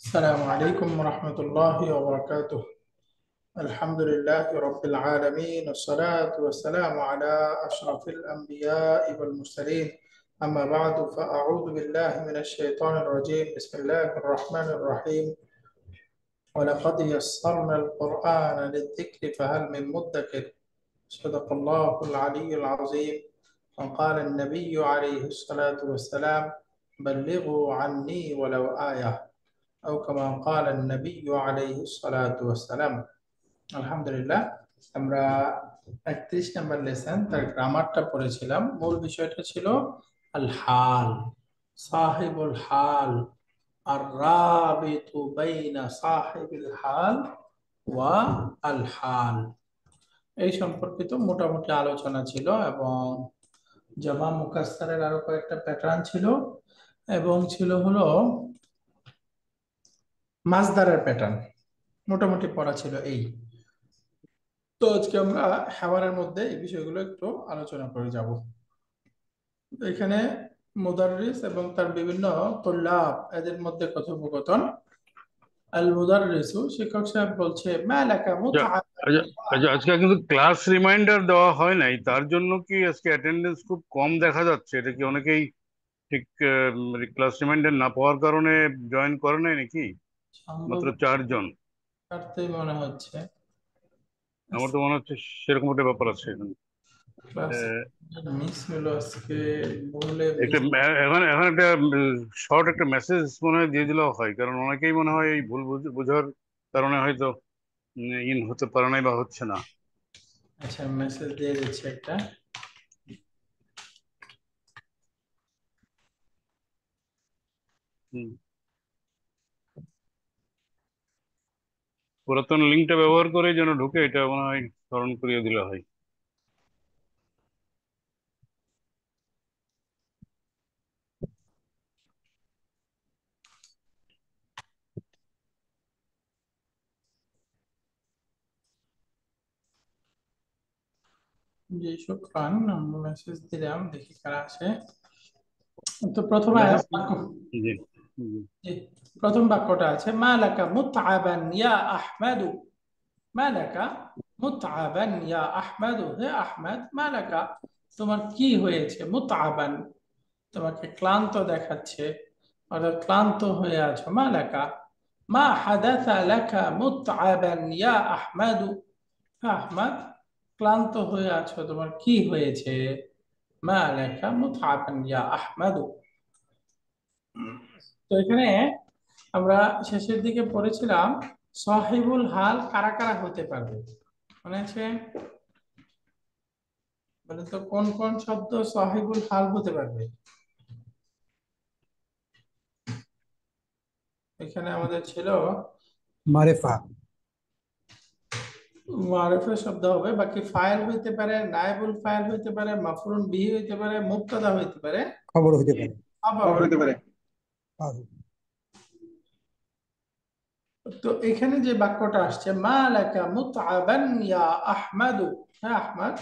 السلام عليكم ورحمة الله وبركاته. الحمد لله رب العالمين، والصلاة والسلام على أشرف الأنبياء والمرسلين. أما بعد، فأعوذ بالله من الشيطان الرجيم. بسم الله الرحمن الرحيم. ولقد يسرنا القرآن للذكر فهل من مدكر. صدق الله العلي العظيم. وقال النبي عليه الصلاة والسلام: بلغوا عني ولو آية، أو كما قال النبي عليه الصلاة والسلام. আলহামদুলিল্লাহ, আমরা 31 নম্বর লেসন তার গ্রামারটা পড়েছিলাম। মূল বিষয়টা ছিল আল হাল, সাহিবুল হাল, আর রাবিতু বাইনা সাহিবিল হাল ওয়া আল হাল, এই সম্পর্কিত মোটামুটি আলোচনা ছিল। এবং জামা মুকাসসারের আরো কয়েকটা প্যাটার্ন ছিল, এবং ছিল হলো মাজদারের প্যাটার্ন। মোটামুটি পড়া ছিল এই। তো আজকে আমরা হাওয়ারের মধ্যে এই বিষয়গুলো একটু আলোচনা করে যাব। এখানে মুদাররিস এবং তার বিভিন্ন তুল্লাব, এদের মধ্যে কথোপকথন। আল মুদাররিসু, শিক্ষক সাহেব বলছে, মালাকা আচ্ছা মুতআ। আচ্ছা আচ্ছা, আজকে কিন্তু ক্লাস রিমাইন্ডার দেওয়া হয় নাই, তার জন্য কি আজকে অ্যাটেন্ডেন্স খুব কম দেখা যাচ্ছে? এটা কি অনেকেই ঠিক ক্লাস রিমাইন্ডার না পাওয়ার কারণে জয়েন করে নাই নাকি? মাত্র সম্ভবত 4 জন। কাটতেই মনে হচ্ছে। আমার তো মনে হচ্ছে সেরকম একটা ব্যাপার আছে এখানে। ক্লাস আহ, মিস হলো আজকে, ভুলে একটা মিস। এখন এখন একটা শর্ট একটা মেসেজ মনে হয় দিয়ে দিলেও হয়, কারণ অনেকেই মনে হয় এই ভুল বোঝার কারণে হয়তো ইন হতে পারে নাই বা হচ্ছে না। আচ্ছা, মেসেজ দিয়ে দিচ্ছি একটা। হুম। পুরাতন লিঙ্কটা ব্যবহার করে যেন ঢুকে, এটা মনে হয় স্মরণ করিয়ে দিলে হয়। জি শুকরান, আমরা মেসেজ দিলাম, দেখি কারা আসে। তো প্রথমে মেসেজ বাক্য, জি জি। জি, প্রথম বাক্যটা আছে, মালাকা মুতআবান ইয়া আহমাদু। মালাকা মুতআবান ইয়া আহমাদু, হে আহমদ, মালাকা, তোমার কি হয়েছে? মুতআবান, তোমাকে ক্লান্ত দেখাচ্ছে, অর্থাৎ ক্লান্ত হয়ে আছো। মালাকা, মা হাদাসা লাকা মুতআবান ইয়া আহমাদু। হে আহমদ, ক্লান্ত হয়ে আছো, তোমার কি হয়েছে? মালাকা মুতআবান ইয়া আহমাদু। তো এখানে আমরা শেষের দিকে পড়েছিলাম সাহিবুল হাল কারা কারা হতে পারবে, মনে আছে? বলে তো কোন কোন শব্দ সাহিবুল হাল হতে পারবে? এখানে আমাদের ছিল মারেফা। মারিফা শব্দ হবে, বাকি ফাইল হইতে পারে, নায়েবুল ফাইল হইতে পারে, মাফরুন বিহি হইতে পারে, মুবতাদা হইতে পারে, খবর হতে পারে। খবর হইতে পারে। আর তো এখানে যে বাক্যটা আসছে, মা লাকা মুতআবান ইয়া আহমাদু, হ্যাঁ আহমদ,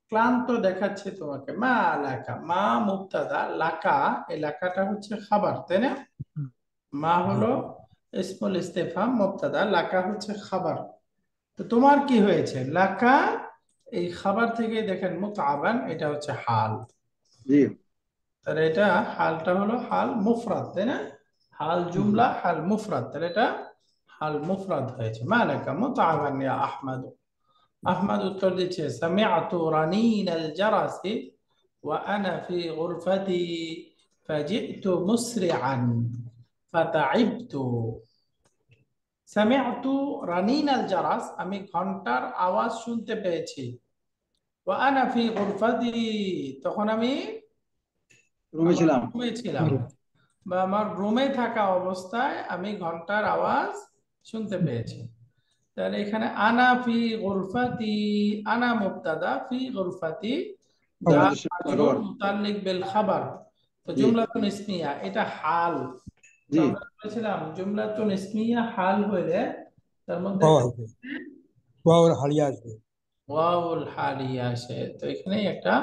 ক্লান্ত দেখাচ্ছে তোমাকে। মা লাকা, মা মুবতাদা, লাকা, এই লাকাটা হচ্ছে খাবার, তাই না? মা জি হলো ইসমুল ইস্তেফাম, মুবতাদা, লাকা হচ্ছে খাবার। তো তোমার কি হয়েছে? লাকা, এই খাবার থেকে দেখেন মুতআবান, এটা হচ্ছে হাল। জি তাহলে এটা হালটা হলো হাল মুফরাদ, তাই না? হাল জুমলা, হাল মুফরাদ, তাহলে এটা হাল মুফরাদ হয়েছে। মালাকা মুতআবান ইয়া আহমদ। আহমদ উত্তর দিচ্ছে, সামিআতু রানিন আল জারাসি ওয়া আনা ফি গুরফাতি ফাজিতু মুসরিআন ফাতাইবতু। সামিআতু রানিন আল জারাস, আমি ঘন্টার আওয়াজ শুনতে পেয়েছি। ওয়া আনা ফি গুরফাতি, তখন আমি রুমে আমার ছিলাম। রুমে ছিলাম, বা আমার রুমে থাকা অবস্থায় আমি ঘন্টার আওয়াজ শুনতে পেয়েছি। তাহলে এখানে আনা ফি গুরফাতি, আনা মুবতাদা, ফি গুরফাতি খবর। জার মাজরুর মুতাল্লিক বিল খাবার। তো জি জুমলাতুন ইসমিয়া, এটা হাল। তো জি আমরা বলেছিলাম জুমলাতুন ইসমিয়া হাল হইলে তার মধ্যে ওয়াও একটা আসবে, ওয়াওর হালিয়া আসবে। ওয়াউল হালিয়া আসে। তো এখানে একটা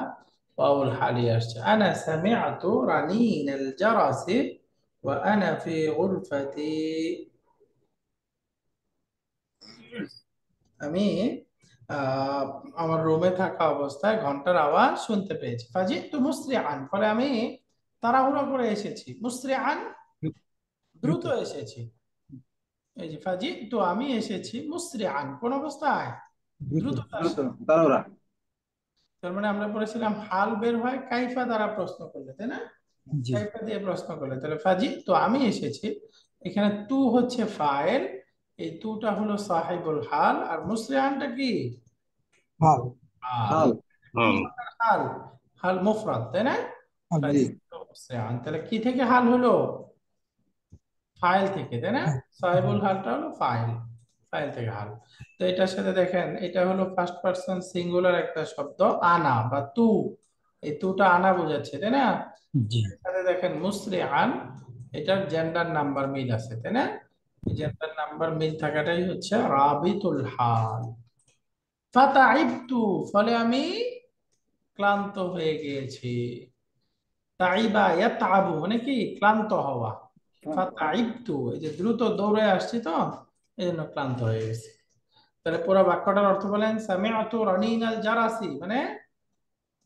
ওয়াউল হালিয়া আসছে। আনা সামিআতু রানিনাল জারাসি وأنا في غرفتي আমি আমার রুমে থাকা অবস্থায় ঘন্টার আওয়াজ শুনতে পেয়েছি। ফাজিতু মুসরিআন, ফলে আমি তাড়াহুড়ো করে এসেছি। মুসরিআন দ্রুত দ্রুত এসেছি। এই যে ফাজিতু আমি এসেছি, মুসরিআন কোন অবস্থায়? দ্রুত দ্রুততার দ্রুত সাথে। তাড়াহুড়া। তার মানে আমরা পড়েছিলাম হাল বের হয় কাইফা দ্বারা প্রশ্ন করলে, তাই না? জি কাইফা দিয়ে প্রশ্ন করলে, তাহলে ফাজিতু আমি এসেছি। এখানে তু হচ্ছে ফাইল, এই তুটা হলো সাহিবুল হাল, আর মুসরিআনটা কি? হাল হাল। হাল কি হ্যাঁ, প্রকার হাল? হাল মুফরাদ, তাই না? হাল তাহলে জি তাহলে কি থেকে হাল হলো? ফাইল থেকে, তাই না? হ্যাঁ সাহেবুল হ্যাঁ হালটা হলো ফাইল, ফাইল থেকে হাল। তো এটার সাথে দেখেন, এটা হলো ফার্স্ট পারসন সিঙ্গুলার একটা শব্দ, আনা বা তু। এই তুটা আনা বোঝাচ্ছে, তাই না? জি এর সাথে দেখেন মুসরিআন, এটার জেন্ডার নাম্বার মিল আছে, তাই না? এই জেন্ডার নাম্বার মিল থাকাটাই হচ্ছে রাবিতুল হাল। ফাতাইবতু, ফলে আমি ক্লান্ত হয়ে গিয়েছি। তাইবা ইয়াতাবু মানে কি? ক্লান্ত হওয়া। ফাতাইবতু, এই যে দ্রুত দৌড়ে আসছি তো, এই জন্য ক্লান্ত হয়ে গেছি। তাহলে পুরো বাক্যটার অর্থ বলেন, সামিআতু রানিনাল জারাসি, মানে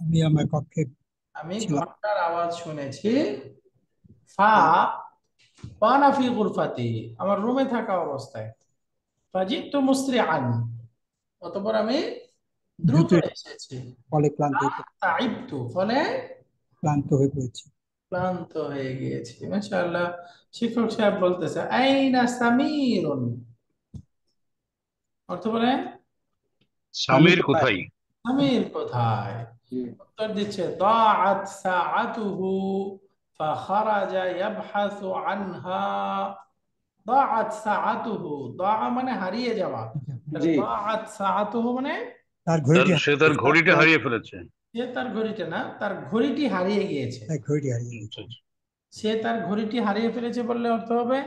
আমি আমার কক্ষে আমি ছিলাম, ঘন্টার আওয়াজ শুনেছি। ফা ওয়ানা ফি গুরফাতি, আমার রুমে থাকা অবস্থায়। ফাজিতু মুসরিআন, অতঃপর আমি দ্রুত দ্রুত এসেছি। ফলে ক্লান্ত হয়ে তাইবতু, ফলে ক্লান্ত হয়ে পড়েছি। ক্লান্ত হয়ে গিয়েছি। মাশাআল্লাহ। শিক্ষক সাহেব বলতেছে আইনা সামিরুন, অর্থ বলেন আমি স্বামীর কোথায়? কোথায়? সামির কোথায়? জি উত্তর দিচ্ছে দাআত সাআতুহু ফাখারাজা ইয়াবহাসু আনহা। দাআত সাআতুহু, দাআ মানে হারিয়ে যাওয়া, তাহলে জি দাআত সাআতুহু মানে তার ঘড়িটি সে হারিয়ে তার গেছে। ঘড়িটা হারিয়ে ফেলেছে। সে তার ঘড়িটা না, তার ঘড়িটি হারিয়ে গিয়েছে। তার ঘড়িটি হারিয়ে গেছে। আচ্ছা, আচ্ছা। সে তার ঘড়িটি হারিয়ে ফেলেছে বললে অর্থ হবে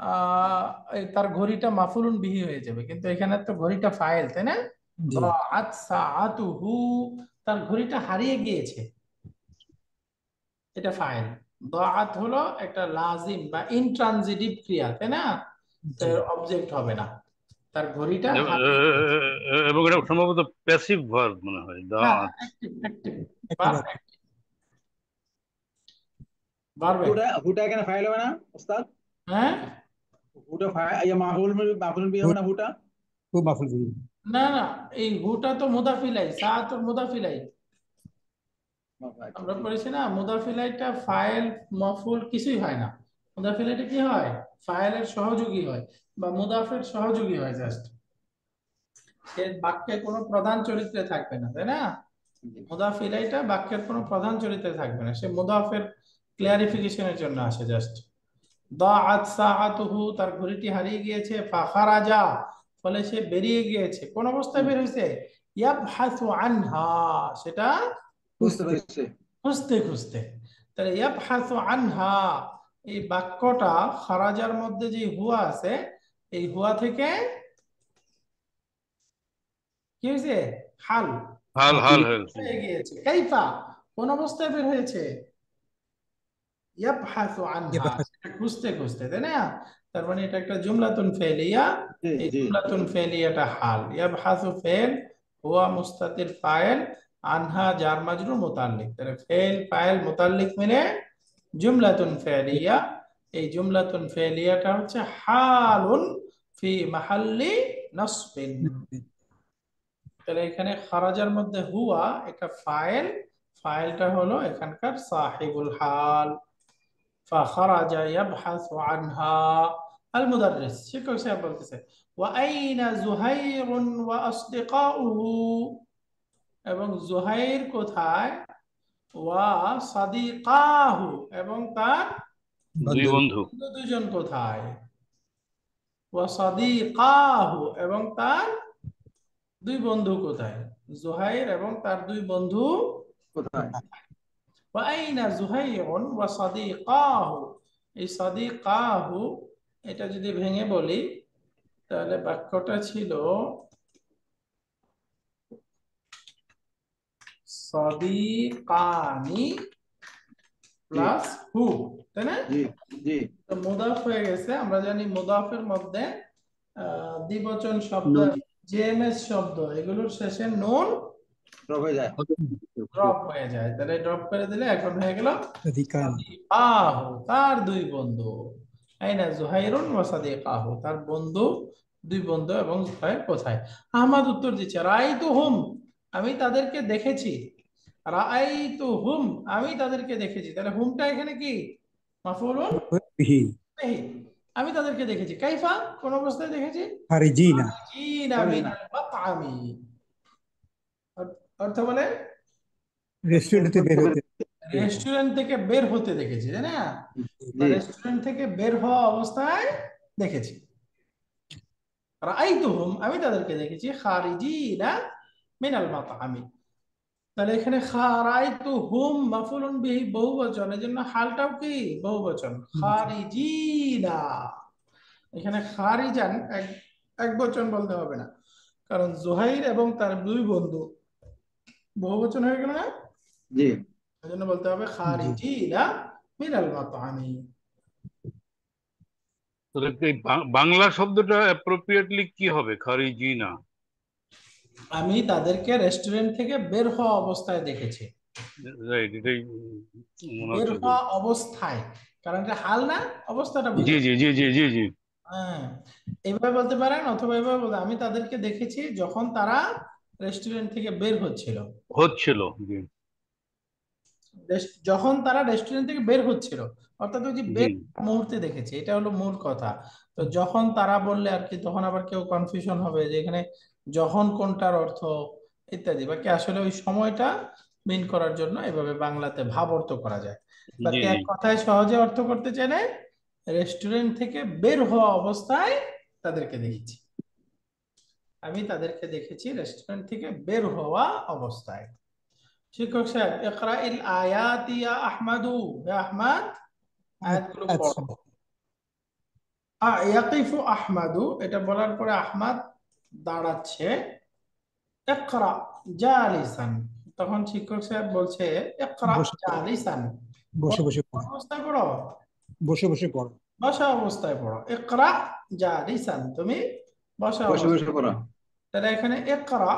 আহ তার ঘড়িটা মাফুলুন বিহি হয়ে যাবে, কিন্তু এখানে তো ঘড়িটা ফাইল, তাই না? জি দাআত সাআতুহু, তার ঘড়িটা হারিয়ে গিয়েছে, এটা ফাইল। দাআত হলো একটা লাজিম বা ইনট্রানজিটিভ ক্রিয়া, তাই না? জি অবজেক্ট হবে না। তার ঘড়িটা এ- হারিয়ে গিয়েছে। এ- এবং এটা সম্ভবত প্যাসিভ ভার্ব মনে হয়, দা। না, অ্যাক্টিভ, অ্যাক্টিভ, ভার্ব, একেবারে ভার্ব। হুটা হুটা এখানে ফাইল হবে না ওস্তাদ? হ্যাঁ, হুটা ফাইল ইয়া মাফুল বি হবে না হুটা? খুব মাফুল বি। না না, এই হুটা তো মুদাফিলাই, সাআতুর মুদাফিলাই। আচ্ছা আমরা ঠিক পড়েছি না, মুদাফিলাইটা ফাইল মফউল কিছুই হয় না। মুদাফিলাইটা কি হয়? ফাইলের সহযোগী হয় বা মুদাফের সহযোগী হয় জাস্ট। সে বাক্যে কোনো প্রধান চরিত্রে থাকবে না, তাই না? জি মুদাফিলাইটা বাক্যের কোনো প্রধান চরিত্রে থাকবে না, সে মুদাফের ক্লিয়ারিফিকেশনের জন্য আসে জাস্ট। দাআত সাআতুহু, তার ঘড়িটি হারিয়ে গিয়েছে। ফাখারাজা, ফলে সে বেরিয়ে গিয়েছে। কোন অবস্থায় বের হয়েছে? ইয়াবহাসু আনহা, সেটা বুঝতে পেরেছি। খুঁজতে খুঁজতে। তাহলে ইয়াবহাসু আনহা, এই বাক্যটা খারাজার মধ্যে যে হুয়া আছে, এই হুয়া থেকে কি হয়েছে? হাল হাল হাল হাল হয়েছে। হয়ে গিয়েছে। কাইফা, কোন অবস্থায় বের হয়েছে? ইয়াবহাসু আনহা, এবার সেটা খুঁজতে খুঁজতে, তাই না? তার মানে এটা একটা জুমলাতুন ফেলিয়া। জি এই জি জুমলাতুন ফেলিয়াটা হাল। ইয়াবহাসু ফেল, হুয়া মুস্তাতির ফাইল, আনহা জার মাজরুর মুতাল্লিক। তাহলে ফেল ফাইল মুতাল্লিক মিলে জুমলাতুন ফেলিয়া। এই জুমলাতুন ফেলিয়াটা হচ্ছে হালুন ফি মাহাল্লি নাসবিন। তাহলে এখানে খারাজার মধ্যে হুয়া, এটা ফাইল, ফাইলটা হলো এখানকার সাহিবুল হাল। ফাখারাজা ইয়াবহাসু আনহা। আল মুদাররিস, শিক্ষক সাহেব বলতেছে ওয়া আইনা জুহাইরুন ওয়া আসদিকাউহু, এবং জুহাইর কোথায়? ওয়া সাদিকাহু, এবং তার দুই বন্ধু বন্ধু। বন্ধু দুজন কোথায়? ওয়া সাদিকাহু, এবং তার দুই বন্ধু কোথায়? জুহাইর এবং তার দুই বন্ধু কোথায়? ওয়া আইনা জুহাইরুন ওয়া সাদিকাহু। এই সাদিকাহু, এটা যদি ভেঙে বলি তাহলে বাক্যটা ছিল সাদিকানি প্লাস হু, তাই না? জি জি তো মুদাফ হয়ে গেছে। আমরা জানি মুদাফের মধ্যে দ্বিবচন শব্দ, নুন জেএমএস শব্দ, এগুলোর শেষে নুন ড্রপ হয়ে যায়। ড্রপ হয়ে যায়। তাহলে ড্রপ করে দিলে এখন হয়ে গেল সাদিকান সাদিকাহু, তার দুই বন্ধু। আইনা জুহাইরুন ওয়া সাদিকাহু, তার বন্ধু, দুই বন্ধু। এবং জুহাইর কোথায়? আহমদ উত্তর দিচ্ছে রাআইতুহুম, আমি তাদেরকে দেখেছি। রাআইতুহুম, আমি তাদেরকে দেখেছি। তাহলে হুমটা এখানে কি? মাফউলুন বিহি বিহি। আমি তাদেরকে দেখেছি। কাইফা, কোন অবস্থায় দেখেছি? খারিজিনা খারিজিনা মিনাল মাতআমি। অর্থ বলে রেস্টুরেন্ট থেকে বের হতে রেস্টুরেন্ট থেকে বের হতে দেখেছি, তাই না? জি রেস্টুরেন্ট থেকে বের হওয়া অবস্থায় দেখেছি। রাআইতুহুম, আমি তাদেরকে দেখেছি। খারিজিনা মিনাল মাতআমি। তাহলে এখানে রাআইতুহুম মাফউলুন বিহি বহুবচন, এজন্য হালটাও কি বহুবচন। খারিজিনা, এখানে খারিজান এক বচন বলতে হবে না, কারণ জুহাইর এবং তার দুই বন্ধু বহুবচন হয়ে গেল না, জি এজন্য বলতে হবে খারিজিনা মিনাল মাতআমি। তাহলে এই বাংলা শব্দটা অ্যাপ্রোপ্রিয়েটলি কি হবে? খারিজিনা। আমি তাদেরকে রেস্টুরেন্ট থেকে বের হওয়া অবস্থায় দেখেছি। রাইট, এটাই মনে বের হচ্ছে। হওয়া অবস্থায়, কারণ এটা হাল না, অবস্থাটা জি বুঝে। জি জি জি জি জি হ্যাঁ, এইভাবে বলতে পারেন, অথবা এইভাবে বলতে আমি তাদেরকে দেখেছি যখন তারা রেস্টুরেন্ট থেকে বের হচ্ছিল। হচ্ছিল। জি যখন তারা রেস্টুরেন্ট থেকে বের হচ্ছিল, অর্থাৎ ওই যে জি বের মুহূর্তে দেখেছি, এটা হলো মূল কথা। তো যখন তারা বললে আর কি, তখন আবার কেউ কনফিউশন হবে যে এখানে যখন কোনটার অর্থ ইত্যাদি, বাকি আসলে ওই সময়টা মিন করার জন্য এভাবে বাংলাতে ভাব অর্থ করা যায়। জি বাকি জি এক কথায় সহজে অর্থ করতে চাইলে রেস্টুরেন্ট থেকে বের হওয়া অবস্থায় তাদেরকে দেখেছি। আমি তাদেরকে দেখেছি রেস্টুরেন্ট থেকে বের হওয়া অবস্থায়। শিক্ষক সাহেব, ইকরা ইল আয়াতি ইয়া আহমাদু, হে আহমদ আয়াতগুলো আচ্ছা পড়ো। ইয়াকিফু আহমাদু, এটা বলার পরে আহমদ দাঁড়াচ্ছে। ইকরা জালিসান, তখন শিক্ষক সাহেব বলছে ইকরা বসে জালিসান, বসে বসে কোন পড়ো অবস্থায় পড়ো? বসে বসে পড়ো বসা অবস্থায় পড়ো। ইকরা জালিসান, তুমি বসা বসে অবস্থায়। বসে পড়া। তাহলে এখানে ইকরা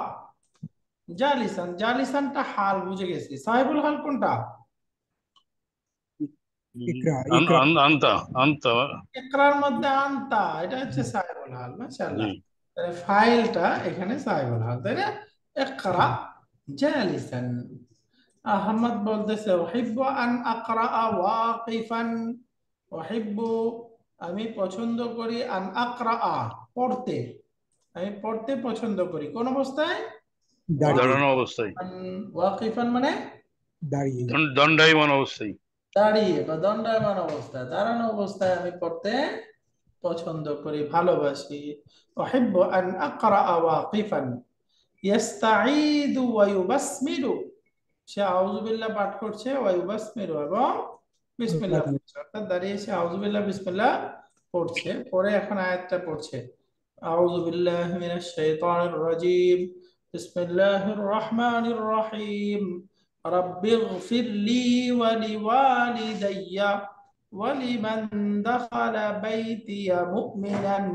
জালিসান, জালিসানটা হাল বুঝে গেছি। সাহেবুল হাল কোনটা? ইকরা ইকরা আন্তা আন্তা। ইকরার মধ্যে আনতা, এটা হচ্ছে সাহেবুল হাল। মাশাআল্লাহ, জি তাহলে ফাইলটা এখানে সাহেবুল হাল, তাই না? ইকরা জালিসান। আহমদ বলতেছে উহিব্বু আন আকরা ওয়াকিফান, উহিব্বু, আমি পছন্দ করি, আন আকরা, পড়তে, আমি পড়তে পছন্দ করি। কোন অবস্থায়? দাঁড়িয়ে দাঁড়ানো অবস্থায়। ওয়াকিফান মানে দাঁড়িয়ে দণ্ডায়মান অবস্থায়। দাঁড়িয়ে বা দণ্ডায়মান অবস্থায়, দাঁড়ানো অবস্থায় আমি পড়তে পছন্দ করি, ভালোবাসি। উহিব্বু আন আকরা ওয়াকিফান। ইস্তাঈদু ওয়া ইউবাসমিলু, সে আউযু বিল্লাহ পাঠ করছে, ওয়া ইউবাসমিলু, এবং বিসমিল্লাহ পড়ছে। অর্থাৎ দাঁড়িয়ে সে আউযু বিল্লাহ বিসমিল্লাহ পড়ছে। পরে এখন আয়াতটা পড়ছে, আউযু বিল্লাহি মিনাশ শাইতানির রাজীম, বিসমিল্লাহির রহমানির রহিম, রাব্বিগফিরলি ওয়া লিওয়ালিদাইয়া ওয়া লিমান দাখালা বাইতিয়া মুমিনান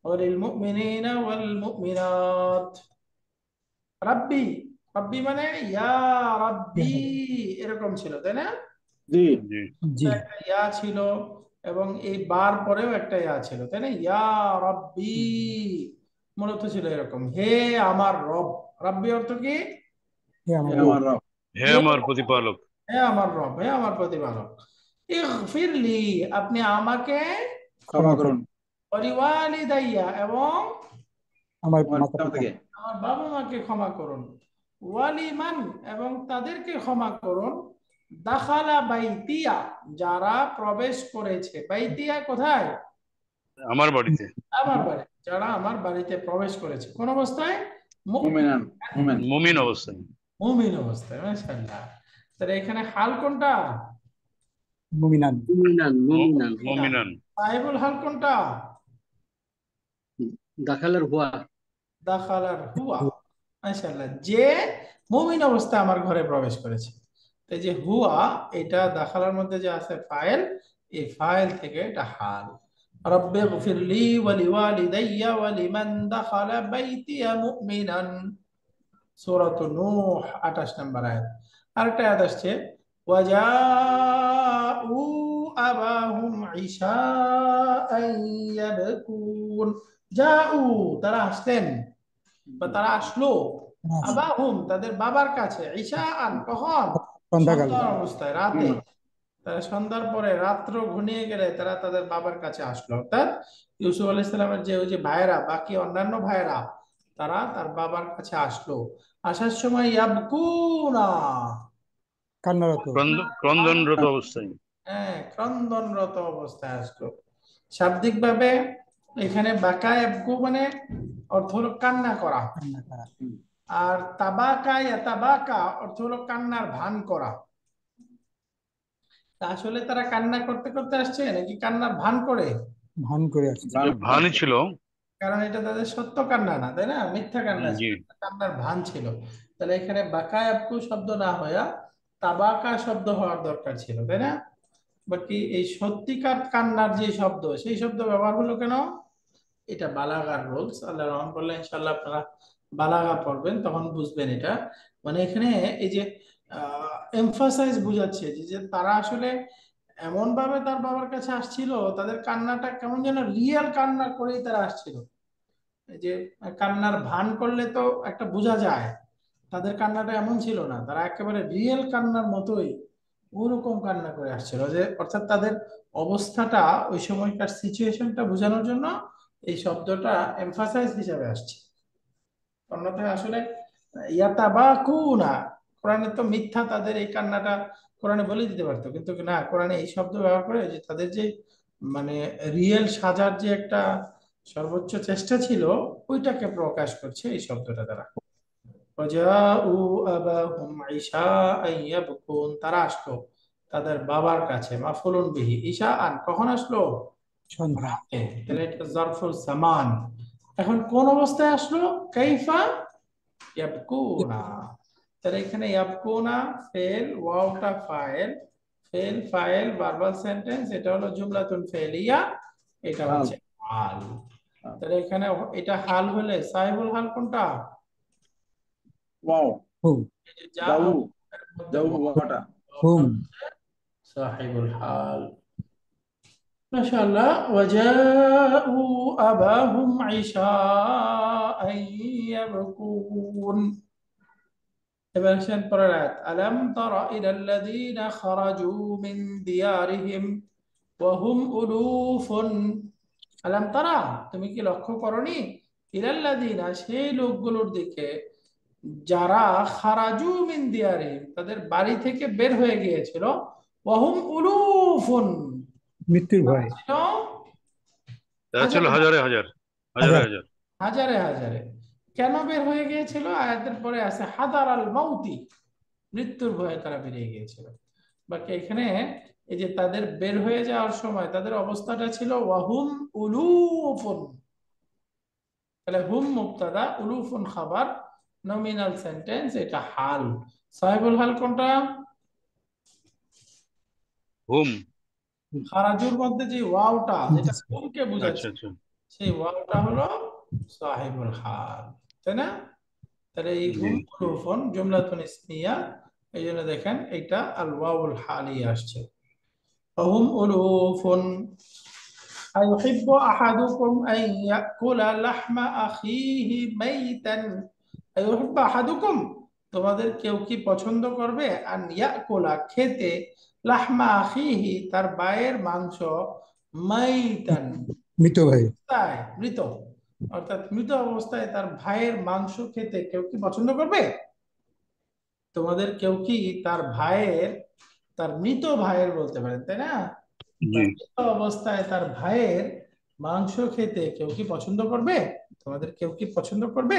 ওয়া লিল মুমিনিনা ওয়াল মুমিনাত। রাব্বি, রাব্বি মানে ইয়া রাব্বি, এরকম ছিল, তাই না? জি জি জি একটা ইয়া ছিল, এবং এই বার পরেও একটা ইয়া ছিল, তাই না? ইয়া রাব্বি মূলত ছিল এরকম, হে আমার রব। রাব্বি অর্থ কি? হে আমার হে রব আমার রব, হে হে আমার প্রতিপালক। হে আমার রব, হে আমার প্রতিপালক। ইগফিরলি, আপনি আমাকে, ক্ষমা ক্ষমা করুন করুন ওয়ালিওয়ালিদাইয়া, এবং আমার আমার মাতা পিতা পিতা থেকে। আমার বাবা মাকে ক্ষমা করুন। ওয়ালিমান, এবং তাদেরকে ক্ষমা করুন। দাখালা বাইতিয়া, যারা প্রবেশ করেছে। বাইতিয়া কোথায়? আমার বাড়িতে। আমার বাড়ি। যারা আমার বাড়িতে প্রবেশ করেছে, কোন অবস্থায়? মুমিনান মুমিন মুমিন অবস্থায়। মুমিন অবস্থায়। মাশাআল্লাহ, তাহলে এখানে হাল কোনটা? মুমিনান মুমিনান মুমিনান মুমিনান। সাহেবুল হাল কোনটা? দাখালার হুয়া দাখালার হুয়া। মাশাআল্লাহ, যে মুমিন অবস্থায় আমার ঘরে প্রবেশ করেছে। এই যে হুয়া, এটা দাখালার মধ্যে যে আছে ফাইল, এই ফাইল থেকে এটা হাল। রব্বে গফিরলি ওয়া লিওয়ালিদাইয়া ওয়া লিমান দাখালা বাইতিয়া মুমিনান, সূরাতুন নূহ 28 নম্বর আয়াত। আরেকটা আয়াত আসছে ওয়াজাউ আবাহুম ইশাআন ইয়াবকুন। জাউ, তারা আসলেন বা তারা আসলো, আবাহুম, তাদের বাবার কাছে, ঈশাআন, কখন? সন্ধ্যাকালে। সন্ধ্যার অবস্থায়, রাতে। তারা সন্ধ্যার পরে, রাত্র ঘনিয়ে গেলে তারা তাদের বাবার কাছে আসলো। অর্থাৎ ইউসুফ আলাইহিস সালামের যে ওই যে ভাইয়েরা, বাকি অন্যান্য ভাইয়েরা, তারা তার বাবার কাছে আসলো। আসার সময় ইয়াবকুনা, কান্নারত। ক্রন্দনরত অবস্থায়। হ্যাঁ, ক্রন্দনরত অবস্থায় আসলো। শাব্দিক ভাবে এখানে বাকা ইয়াবকু মানে অর্থ হলো কান্না করা, কান্না করা। আর তাবাকা ইয়াতাবাকা অর্থ হলো কান্নার ভান করা। তা আসলে তারা কান্না করতে করতে আসছে নাকি কান্নার ভান করে? ভান করে আসছে। ভানই ছিল। কারণ এটা তাদের সত্য কান্না না, তাই না? মিথ্যা কান্না জি। ছিল, কান্নার ভান ছিল। তাহলে এখানে বাকায়াবকু শব্দ না হইয়া তাবাকা শব্দ হওয়ার দরকার ছিল, তাই না? বাকি এই সত্যিকার কান্নার যে শব্দ, সেই শব্দ ব্যবহার হলো কেন? এটা বালাগার রুলস। আল্লাহ রহমান করলে ইনশাআল্লাহ আপনারা বালাগা পড়বেন, তখন বুঝবেন এটা। মানে এখানে এই যে এমফাসাইজ বুঝাচ্ছে যে তারা আসলে এমন ভাবে তার বাবার কাছে আসছিল, তাদের কান্নাটা কেমন যেন রিয়েল কান্না করেই তারা আসছিল। এই যে কান্নার ভান করলে তো একটা বোঝা যায়, তাদের কান্নাটা এমন ছিল না, তারা একেবারে রিয়েল কান্নার মতোই ওরকম কান্না করে আসছিল। যে অর্থাৎ তাদের অবস্থাটা, ওই সময়কার সিচুয়েশনটা বোঝানোর জন্য এই শব্দটা এমফাসাইজ হিসাবে আসছে। অন্যথায় আসলে ইয়াতাবাকুনা, কোরআনে তো মিথ্যা তাদের এই কান্নাটা কোরআনে বলে দিতে পারতো, কিন্তু না, কোরআনে এই শব্দ ব্যবহার করে যে তাদের যে মানে রিয়েল সাজার যে একটা সর্বোচ্চ চেষ্টা ছিল, ওইটাকে প্রকাশ করছে এই শব্দটা দ্বারা। ওয়াজাউ আবাহুম ইশাআন ইয়াবকুন, তারা আসলো তাদের বাবার কাছে, মাফউলুন বিহি, ইশাআন, কখন আসলো? সন্ধ্যা। রাতে। তাহলে এটা জারফুল জামান। এখন কোন অবস্থায় আসলো? কাইফা ইয়াবকুনা। তাহলে এখানে ইয়াবকুনা ফেল, ওয়াওটা ফাইল, ফেল ফাইল ভার্বাল সেন্টেন্স, এটা হলো জুমলাতুন ফেলিয়া, এটা হচ্ছে হাল। তাহলে এখানে এটা হাল হলে সাহিবুল হাল কোনটা? ওয়াও, হুম। এই যে যা যাও, এর মধ্যে যাও ওয়াটা। হুম। সাহিবুল হাল। মাশাআল্লাহ। ওয়াজাউ আবাহুম ইশাআন ইয়াবকুন। এবার আসেন পরের আয়াত, আলাম তারা ইলাল্লাযীনা খারাজু মিন দিয়ারিহিম ওয়া হুম উলুফুন। আলাম তারা, তুমি কি লক্ষ্য করনি? ইলাল্লাযীনা, সেই লোকগুলোর দিকে, যারা খারাজু মিন দিয়ারিহিম, তাদের বাড়ি থেকে বের হয়ে গিয়েছিল, ওয়া হুম উলুফুন, মৃত্যুর ভয়। ছিল তারা ছিল হাজারে হাজারে হাজার, হাজার হাজার। হাজারে হাজারে। কেন বের হয়ে গিয়েছিল? আয়াতের পরে আছে হাদার আল মাউতি, মৃত্যুর ভয়ে তারা বেরিয়ে গিয়েছিল। বাকি এখানে এই যে তাদের বের হয়ে যাওয়ার সময় তাদের অবস্থাটা ছিল ওয়াহুম উলুফুন। তাহলে হুম মুবতাদা, উলুফুন খাবার, নমিনাল সেন্টেন্স, এটা হাল। সাহিবুল হাল কোনটা? হুম। খারাজুর মধ্যে যে ওয়াওটা, যেটা হুমকে আচ্ছা বোঝাচ্ছে, আচ্ছা। সেই ওয়াওটা হলো সাহিবুল হাল, তাই না? তাহলে এই জি। হুম উলুফুন জুমলাতুন ইসমিয়া, এই জন্য দেখেন এটা আল ওয়াউল হালি আসছে। وهم ألوف. أيحب أحدكم أن يأكل لحم أخيه ميتا؟ أيحب أحدكم, তোমাদের কেউ কি পছন্দ করবে, আন ইয়াকুলা, খেতে, লাহমা আখিহি, তার ভাইয়ের মাংস, মাইতান, মৃত ভাই। তাই মৃত, অর্থাৎ মৃত অবস্থায় তার ভাইয়ের মাংস খেতে কেউ কি পছন্দ করবে? তোমাদের কেউ কি তার ভাইয়ের, তার মৃত ভাইয়ের বলতে পারেন, তাই না? জি। মৃত অবস্থায় তার ভাইয়ের মাংস খেতে কেউ কি পছন্দ করবে? তোমাদের কেউ কি পছন্দ করবে?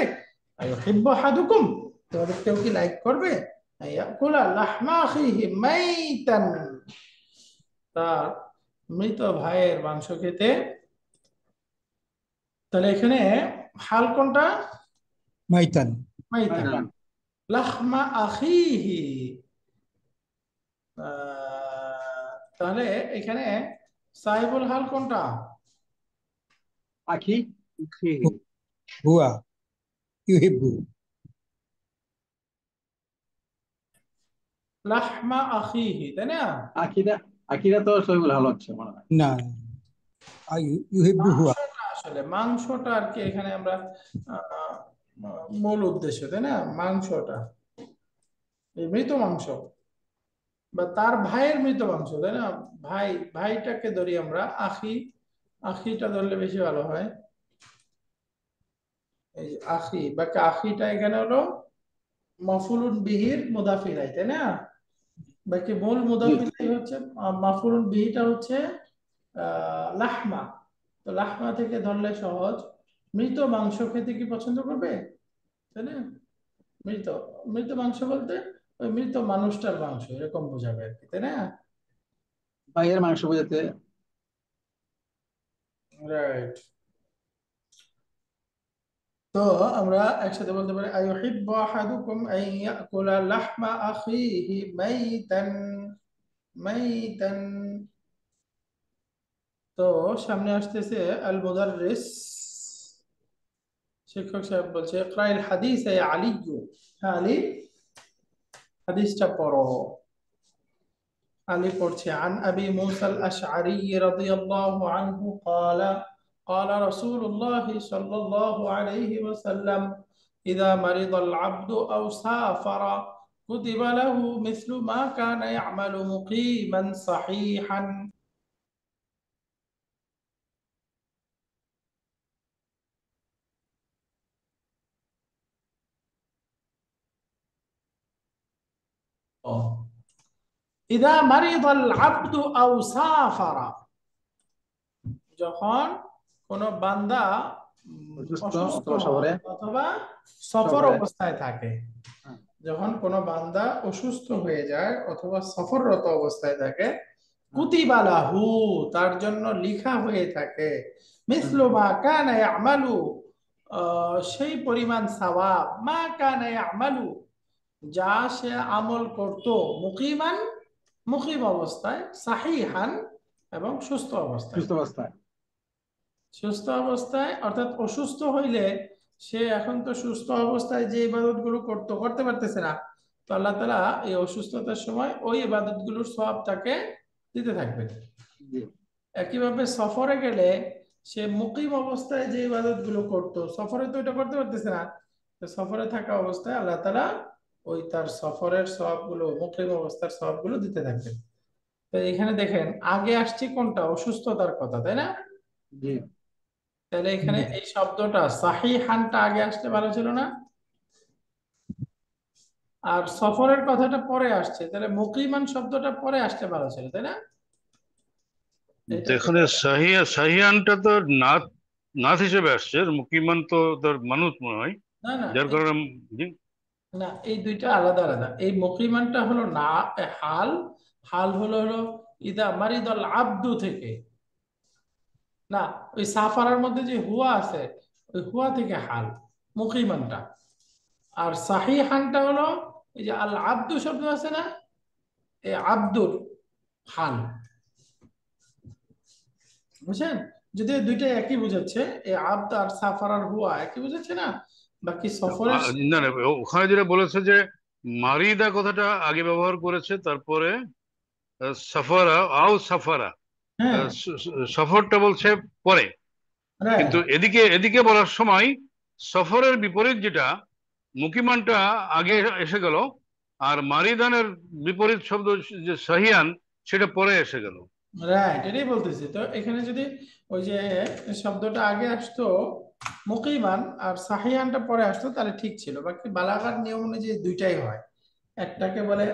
আইয়ুহিব্বু আহাদুকুম, তোমাদের কেউ কি লাইক করবে আইয়াকুলা লাহমা আখিহি মাইতান, তার মৃত ভাইয়ের মাংস খেতে? তাহলে এখানে হাল কোনটা? মাইতান। মাইতান। লাহমা আখিহি, তাহলে এখানে সাহিবুল হাল কোনটা? আখি। হুয়া ইউহিব্বু। লাহমা আখিহি, তাই না? আখিরা, আখিরা তো সহিবুল হাল হচ্ছে মনে হয়। না, ইউহিব্বু হুয়া। মাংসটা আসলে মাংসটা আর কি এখানে আমরা আহ, মূল উদ্দেশ্য, তাই না? মাংসটা এই মৃত মাংস বা তার ভাইয়ের মৃত মাংস, তাই না? ভাইটাকে ধরি আমরা আখি, আখিটা ধরলে বেশি ভালো হয়। এই যে আখি বা আখিটা এখানে হলো মাফুলুন বিহির মুদাফ ইলাইহি, তাই না? বাকি মূল জি। মুদাফ ইলাইহি হচ্ছে মাফুলুন বিহিটা হচ্ছে লাহমা। তো লাহমা থেকে ধরলে সহজ। মৃত মাংস খেতে কি পছন্দ করবে, তাই না? মৃত মৃত মাংস বলতে ওই মৃত মানুষটার মাংস এরকম বোঝাবে আর কি, তাই না? ভাইয়ের মাংস বোঝাতে। রাইট। তো আমরা একসাথে বলতে পারি আইয়ুহিব্বু আহাদুকুম আন ইয়াকুলা লাহমা আখিহি মাইতান, মাইতান। তো সামনে আসতেছে আল মুদাররিস, শিক্ষক সাহেব বলছে ইকরাইল হাদিস ইয়া আলী। হ্যাঁ আলী, হাদিসটা পড়ো। আলী পড়ছে আন আবি মুসা আল আশআরী রাদিয়াল্লাহু আনহু قال قال رسول الله صلى الله عليه وسلم إذا مرض العبد أو سافر كتب له مثل ما كان يعمل مقيما صحيحا. إذا مرض العبد أو سافر, যখন কোন বান্দা অসুস্থ অসুস্থ অথবা হয় সফরে। অথবা সফর সফরে। অবস্থায় থাকে, হ্যাঁ। যখন কোনো বান্দা অসুস্থ হয়ে যায় অথবা সফররত অবস্থায় থাকে, কুতিবা লাহু, তার জন্য লিখা হয়ে থাকে, মিসলু মা কানা ইয়ামালু, সেই পরিমাণ সওয়াব, মা কানা ইয়ামালু, যা সে আমল করত, মুকিমান, মুকিম অবস্থায়, সাহিহান, এবং সুস্থ অবস্থায়। সুস্থ অবস্থায়। সুস্থ অবস্থায় অর্থাৎ অসুস্থ হইলে সে এখন তো সুস্থ অবস্থায় যে ইবাদত গুলো করতে পারতেছে না, তো আল্লাহ তাআলা এই অসুস্থতার সময় ওই ইবাদত গুলোর সওয়াব তাকে দিতে থাকবেন। জি। একইভাবে সফরে গেলে সে মুকিম অবস্থায় যে ইবাদত গুলো করতো, সফরে তো এটা করতে পারতেছে না, তো সফরে থাকা অবস্থায় আল্লাহ তাআলা ওই তার সফরের সওয়াব গুলো, মুকিম অবস্থার সওয়াব গুলো দিতে থাকবেন। তো এখানে দেখেন আগে আসছে কোনটা, অসুস্থতার কথা, তাই না? জি। তাহলে এখানে এই শব্দটা সাহিহানটা আগে আসতে ভালো ছিল না? আর সফরের কথাটা পরে আসছে, তাহলে মুকিমান শব্দটা পরে আসতে ভালো ছিল, তাই না? এটাকে এখানে সাহিয়ানটা তো নাথ, নাথ হিসেবে আসছে, আর মুকিমান তো তোর মানুষ মনে হয়, না না যার কারণে জি। না, এই দুইটা আলাদা আলাদা। এই মুকিমানটা হলো না হাল, হাল হলো ইদা মারিদাল আব্দু থেকে, না ওই সাফারার মধ্যে যে হুয়া আছে ওই হুয়া থেকে হাল মুকিমানটা। আর সাহিহানটা হলো এই যে আল আব্দু শব্দ আছে না, এই আব্দুর হাল, বুঝছেন? যদিও দুইটাই একই বুঝাচ্ছে, এই আব্দ আর সাফার আর হুয়া একই বুঝাচ্ছে না, বাকি সফরের না না, ওখানে যেটা বলেছে যে মারিদা কথাটা আগে ব্যবহার করেছে, তারপরে সাফারা আও সাফারা, হ্যাঁ সফরটা বলছে পরে। রাইট। কিন্তু এদিকে এদিকে বলার সময় সফরের বিপরীত যেটা মুকিমানটা আগে এসে গেল, আর মারিদানের বিপরীত শব্দ যে সাহিয়ান সেটা পরে এসে গেল। রাইট, এটাই বলতেছি। তো এখানে যদি ওই যে শব্দটা আগে আসতো মুকিমান আর সাহিয়ানটা পরে আসতো তাহলে ঠিক ছিল। বাকি বালাগার নিয়ম অনুযায়ী দুইটাই হয়। একটাকে বলে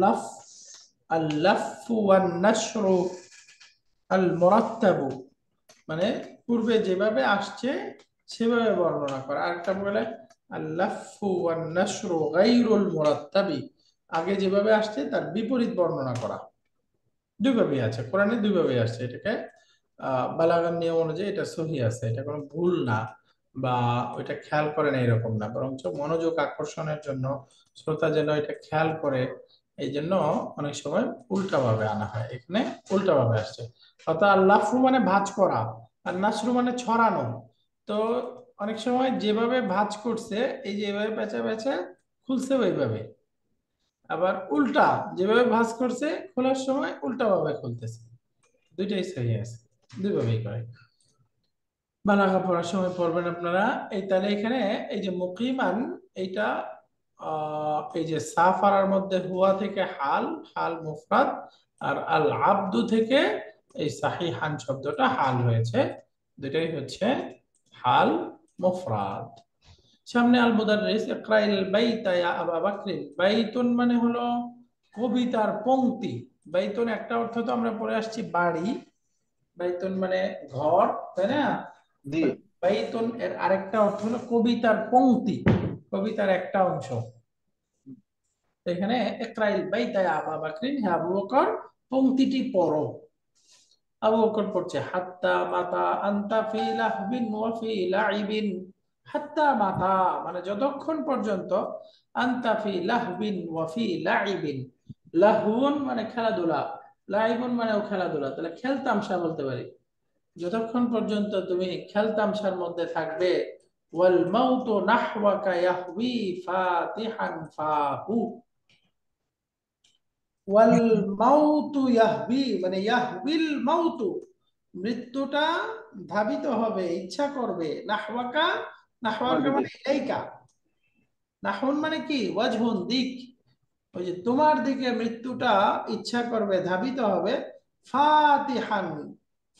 লাফ, আল লাফু ওয়ান নাশরু আল মুরাত্তাবু, মানে পূর্বে যেভাবে আসছে সেভাবে বর্ণনা করা। আরেকটা বলে আল লাফু ওয়ান নাশরু গায়রুল মুরাত্তাবি, আগে যেভাবে আসছে তার বিপরীত বর্ণনা করা। দুইভাবেই আছে, কোরআনে দুইভাবেই আসছে। এটাকে বালাগান নিয়ম অনুযায়ী এটা সহি আছে, এটা কোনো ভুল না বা ওইটা খেয়াল করে না এরকম না, বরঞ্চ মনোযোগ আকর্ষণের জন্য শ্রোতা যেন এটা খেয়াল করে এই জন্য অনেক সময় উল্টা ভাবে আনা হয়, এখানে উল্টা ভাবে আসছে। অর্থাৎ লাফু মানে ভাঁজ করা, আর নাসরু মানে ছড়ানো। তো অনেক সময় যেভাবে ভাঁজ করছে, এই যে এভাবে পেঁচা পেঁচা খুলছে ওইভাবে, আবার উল্টা যেভাবে ভাঁজ করছে খোলার সময় উল্টা ভাবে খুলতেছে। দুইটাই সহি আছে, দুইভাবেই করে। বালাগা পড়ার সময় পড়বেন আপনারা। এই তাহলে এখানে এই যে মুকিমান, এইটা এই যে সাফারার মধ্যে হুয়া থেকে হাল, হাল মুফরাদ, আর আল আব্দু থেকে এই সাহিহান শব্দটা হাল হয়েছে, দুটাই হচ্ছে হাল মুফরাদ। সামনে আল মুদাররিস ইকরাইল বাইতা ইয়া আবা বকরিন। বাইতুন মানে হলো কবিতার পংক্তি। বাইতুন একটা অর্থ তো আমরা পড়ে আসছি বাড়ি, বাইতুন মানে ঘর, তাই না? জি। বাইতুন এর আরেকটা অর্থ হলো কবিতার পংক্তি, কবিতার একটা অংশ। এখানে ইকরাইল বাইতা ইয়া আবা বকরিন, হে আবু বকর পংক্তিটি পড়ো। আবু বকর পড়ছে হাত্তা মাতা আনতা ফি লাহবিন ওয়া ফি লাইবিন। হাত্তা মাতা মানে যতক্ষণ পর্যন্ত, আনতা ফি লাহবিন ওয়া ফি লাইবিন। লাহবুন মানে খেলাধুলা, লাইবুন মানেও খেলাধুলা, তাহলে খেলতামশা বলতে পারি। যতক্ষণ পর্যন্ত তুমি খেলতামশার মধ্যে থাকবে। ওয়াল মাউতু নাহওয়াকা ইয়াহবি ফাতিহান ফাহু। ওয়াল মাউতু ইয়াহবি মানে ইয়াহবিল মাউতু, মৃত্যুটা ধাবিত হবে, ইচ্ছা করবে। নাহওয়াকা, নাহওয়াকা মানে ইলাইকা। নাহুন মানে কি? ওয়াজহুন দিক, ওই যে তোমার দিকে মৃত্যুটা ইচ্ছা করবে, ধাবিত হবে। ফাতিহান,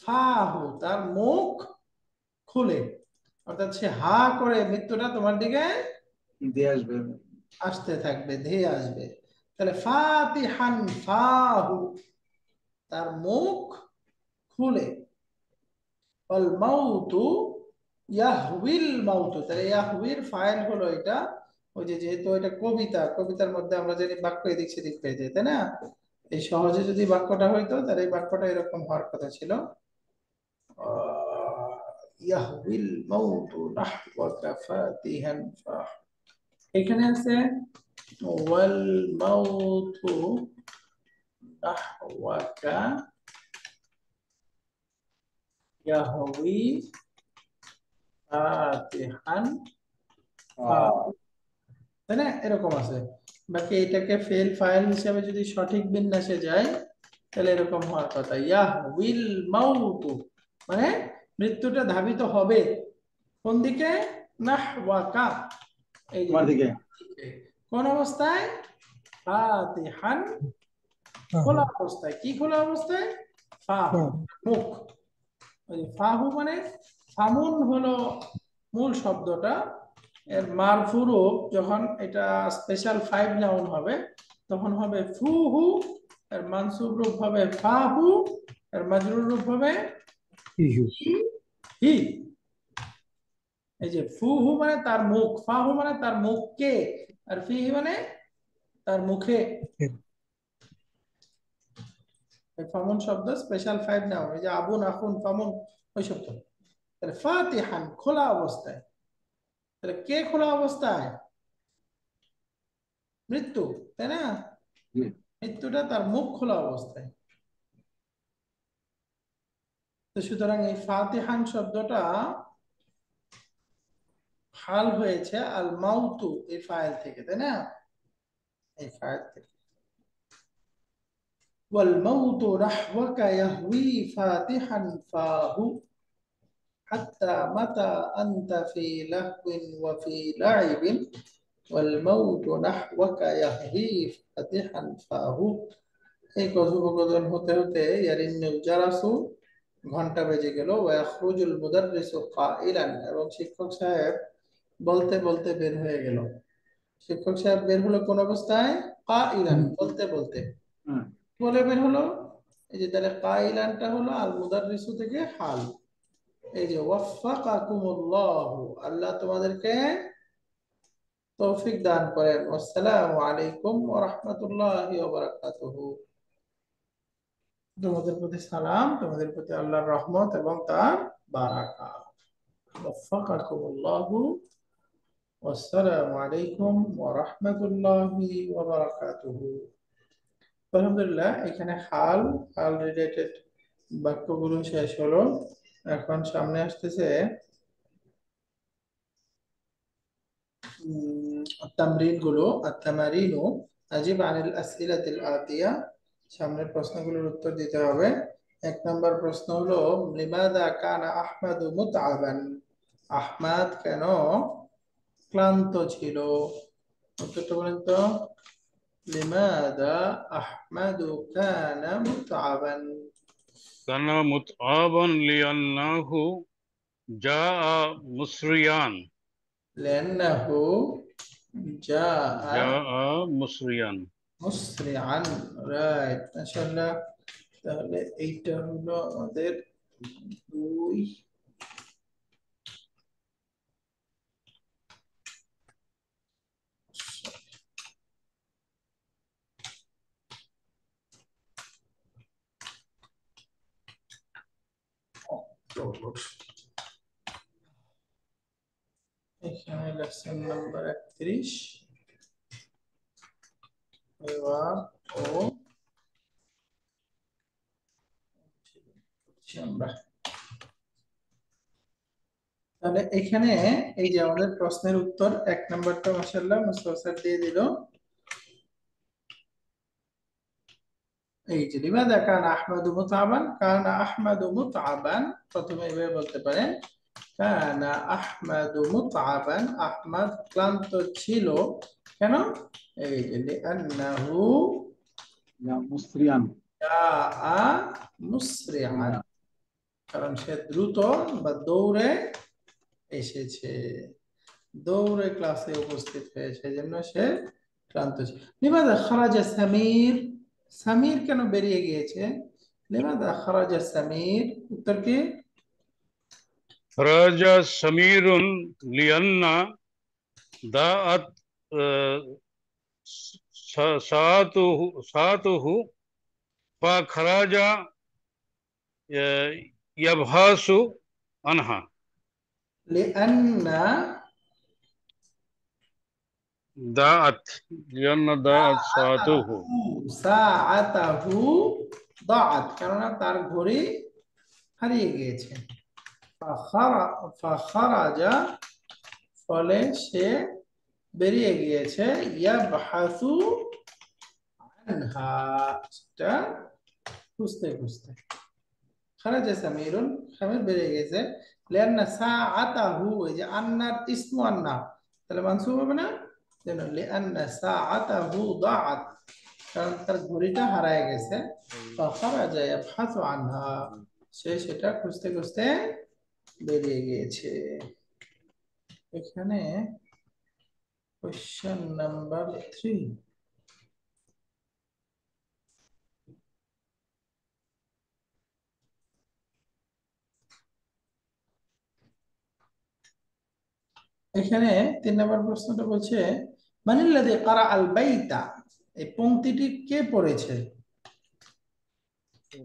ফাহু তার মুখ খুলে, অর্থাৎ সে হা করে মৃত্যুটা তোমার দিকে দিয়ে আসবে। আসতে থাকবে, ধেয়ে আসবে। তাহলে ফাতিহান ফাহু তার মুখ খুলে। অল মাউতু ইয়াহউইল মাউতু, তাহলে ইয়াহউইর ফাইল হলো এটা। ওই যে যেহেতু এটা কবিতা, কবিতার মধ্যে আমরা জানি বাক্য এদিক সেদিক হয়ে যায়, তাই না? এই সহজে যদি বাক্যটা হইতো তাহলে এই বাক্যটা এরকম হওয়ার কথা ছিল, ইয়াহউইল মাউতু নাহওয়াকা ফাতিহান ফাহ। এখানে আছে ওয়াল মাউতু নাহওয়াকা ইয়াহউই ফাতিহান ফাহ, তাই না? এরকম আছে। বাকি এটাকে ফেল ফাইল হিসাবে যদি সঠিক বিন্যাসে যায়, তাহলে এরকম হওয়ার কথা, ইয়াহউইল মাউতু মানে মৃত্যুটা ধাবিত হবে কোন দিকে? নাহওয়াকা, এই যে তোমার দিকে। কোন অবস্থায়? ফাতিহান খোলা অবস্থায়। কি খোলা অবস্থায়? ফাহু মুখ। ওই ফাহু মানে ফামুন হলো মূল শব্দটা, এর মারফু রূপ যখন এটা স্পেশাল ফাইভ নাউন হবে তখন হবে ফুহু, এর মানসুব রূপ হবে ফাহু, এর মাজরুর রূপ হবে হি। এই যে ফুহু মানে তার মুখ, ফাহু মানে তার মুখকে, আর ফিহি মানে তার মুখে। ফামুন শব্দ স্পেশাল ফাইভ নাউন, এই যে আবুন আখুন ফামুন ওই শব্দ। তাহলে ফাতিহান খোলা অবস্থায়, তাহলে কে খোলা অবস্থায়? মৃত্যু, তাই না? মৃত্যুটা তার মুখ খোলা অবস্থায়। তো সুতরাং এই ফাতিহান শব্দটা হাল হয়েছে আল মাউতু এই ফাইল থেকে, তাই না? এই ফাইল থেকে ওয়াল মাউতু নাহওয়াকা ইয়াহউই ফাতিহান ফাহু হাত্তা মাতা আনতা ফি লাহবিন ওয়া ফি লাইবিন ওয়াল মাউতু নাহওয়াকা ইয়াহউই ফাতিহান ফাহু। এই কথোপকথন হতে হতে ইয়ারিন্নুল জারাসু ঘন্টা বেজে গেল। ওয়া ইয়াখরুজুল মুদাররিসু কাইলান, এবং শিক্ষক সাহেব বলতে বলতে বের হয়ে গেল। শিক্ষক সাহেব বের হলো কোন অবস্থায়? কাইলান বলতে বলতে। বলে বের হলো, এই যে তাহলে কাইলানটা হলো আল মুদাররিসু থেকে হাল। এই যে ওয়াফাকাকুমুল্লাহু, আল্লাহ তোমাদেরকে তৌফিক দান করেন। আসসালামু আলাইকুম ওয়া রাহমাতুল্লাহি ওয়া বারাকাতুহু। তোমাদের প্রতি সালাম, তোমাদের প্রতি আল্লাহর রহমত এবং তার বারাকাত। ওয়াফাকাকুমুল্লাহু ওয়াসসালামু আলাইকুম ওয়া রাহমাতুল্লাহি ওয়া বারাকাতুহু। আলহামদুলিল্লাহ, এখানে হাল হাল রিলেটেড বাক্যগুলো শেষ হলো। এখন সামনে আসতেছে তামরিন গুলো। আত-তামারিনু আজিব আনিল আসইলাতিল আতিয়া। সামনের প্রশ্নগুলোর উত্তর দিতে হবে। 1 নম্বর প্রশ্ন হলো, লিমাযা কানা আহমাদু মুতআবান? আহমাদ কেন ক্লান্ত ছিল? উত্তরটা বলেন তো। লিমাযা আহমাদু কানা মুতআবান? كان متعبا لأنه جاء مسرعا. লিআন্নাহু জাআ جاء مسرعا. মুসরিআন। রাইট, মাশাআল্লাহ। তাহলে এইটা হলো আমাদের 2। এখানে লেসন নাম্বার 31 এবার ও আমরা তাহলে এখানে এই যে আমাদের প্রশ্নের উত্তর 1 নাম্বারটা মাশাআল্লাহ মুস্তাফা স্যার দিয়ে দিল। এই যে লিমাযা কানা আহমাদু মুতআবান, কানা আহমাদু মুতআবান প্রথমে এভাবে বলতে পারেন, কানা আহমাদু মুতআবান, আহমাদ ক্লান্ত ছিল। কেন? এই যে লিআন্নাহু মুসরিয়ান। জাআ মুসরিআন, কারণ সে দ্রুত বা দৌড়ে এসেছে, দৌড়ে ক্লাসে উপস্থিত হয়েছে, সেজন্য সে ক্লান্ত ছিল। লিমাযা খারাজা সামির, সামির কেন বেরিয়ে গিয়েছে? লিমাযা খারাজা সামির? উত্তর কি? خرج سمير لأن ضاعت ساعته فخرج يبحث عنها. لأن ضاعت لأن ضاعت ساعته. সাআতাহু দাআত, কারণ তার ঘড়ি হারিয়ে গিয়েছে। ফাখারাজা, ফলে সে বেরিয়ে গিয়েছে। ইয়াবহাসু আনহা, সেটা খুঁজতে খুঁজতে। খারাজা সামিরুন, সামির বেরিয়ে গেছে। লিআন্না সাআতাহু, এই যে আন্নার ইসমু আন্না, তাহলে মানসুব হবে না? যেন লিআন্না সাআতাহু দাআত, কারণ তার ঘড়িটা হারায় গেছে। ফাখারাজা ইয়াবহাসু আনহা, সে সেটা খুঁজতে খুঁজতে বেরিয়ে গিয়েছে। এখানে কোশ্চেন নাম্বার 3। এখানে 3 নম্বর প্রশ্নটা বলছে, মানিল্লাযী ক্বারা আল বাইতা, এই পংক্তিটি কে পড়েছে?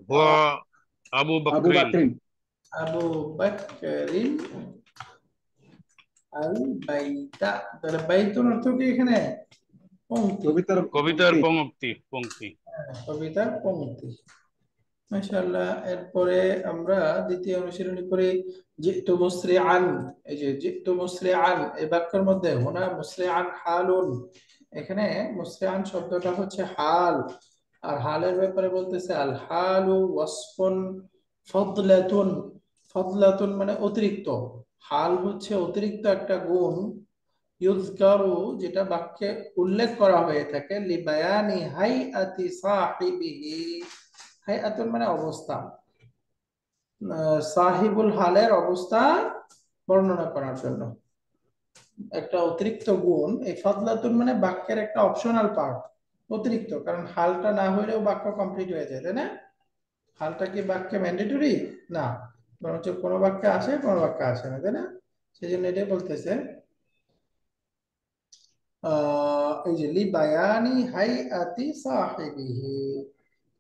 هو أبو আবু بكر. বাকরিন। আবু বকরিন আল বাইতা। তাহলে বাইতুর অর্থ কি এখানে? পংক্তি, কবিতার পংক্তি. কবিতার পংক্তি। মাশাআল্লাহ। এরপরে আমরা দ্বিতীয় অনুশীলনী করি। জিতু মুসরিআন, এই যে জিতু মুসরিআন, এই বাক্যের মধ্যে হুনা মুসরিআন হালুন, এখানে মুসরিআন শব্দটা হচ্ছে হাল, আর হালের ব্যাপারে বলতেছে আল হালু ওয়াসফুন ফাদলাতুন। ফাদলাতুন মানে অতিরিক্ত, হাল হচ্ছে অতিরিক্ত একটা গুণ। ইউযকারু, যেটা বাক্যে উল্লেখ করা হয়ে থাকে, লিবায়ানি হাইআতি সাহিবিহি, হাইআতুন মানে অবস্থা, সাহিবুল হালের অবস্থা বর্ণনা করার জন্য একটা অতিরিক্ত গুণ। এই ফাদলাতুন মানে বাক্যের একটা অপশনাল পার্ট, অতিরিক্ত, কারণ হালটা না হলেও বাক্য কমপ্লিট হয়ে যায়, তাই না? হালটা কি বাক্যে ম্যান্ডেটরি না, বরঞ্চ কোনো বাক্যে আসে কোনো বাক্যে আসে না, তাই না? সেই জন্য এটাই বলতেছে এই যে লিবায়ানি হাইআতি সাহিবিহি,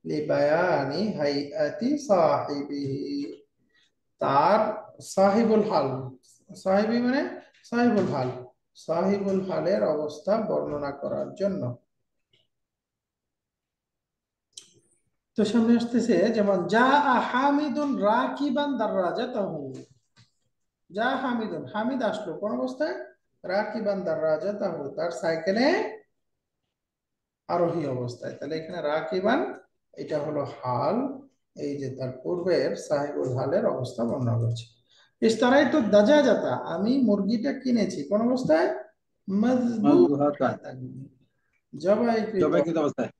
লিবায়ানি হাইআতি সাহিবিহি, তার সাহিবুল হাল, সাহিবি মানে সাহিবুল হাল, সাহিবুল হালের অবস্থা বর্ণনা করার জন্য। তো সামনে আসতেছে যেমন যা হামিদুন রাকিবান দাররাজাতাহু। যা হামিদুন, হামিদ আসলো কোন অবস্থায়? রাকিবান দাররাজাতাহু, তার সাইকেলে আরোহী অবস্থায়। তাহলে এখানে রাকিবান এটা হলো হাল, এই যে তার পূর্বের সাহিবুল হালের অবস্থা বর্ণনা করছে। ইশতারাই তো দাজাজাতা, আমি মুরগিটা কিনেছি কোন অবস্থায়? মাজবুহাতান, মাযবুহাতান, জবাইকৃত। জবাইকৃত অবস্থায়।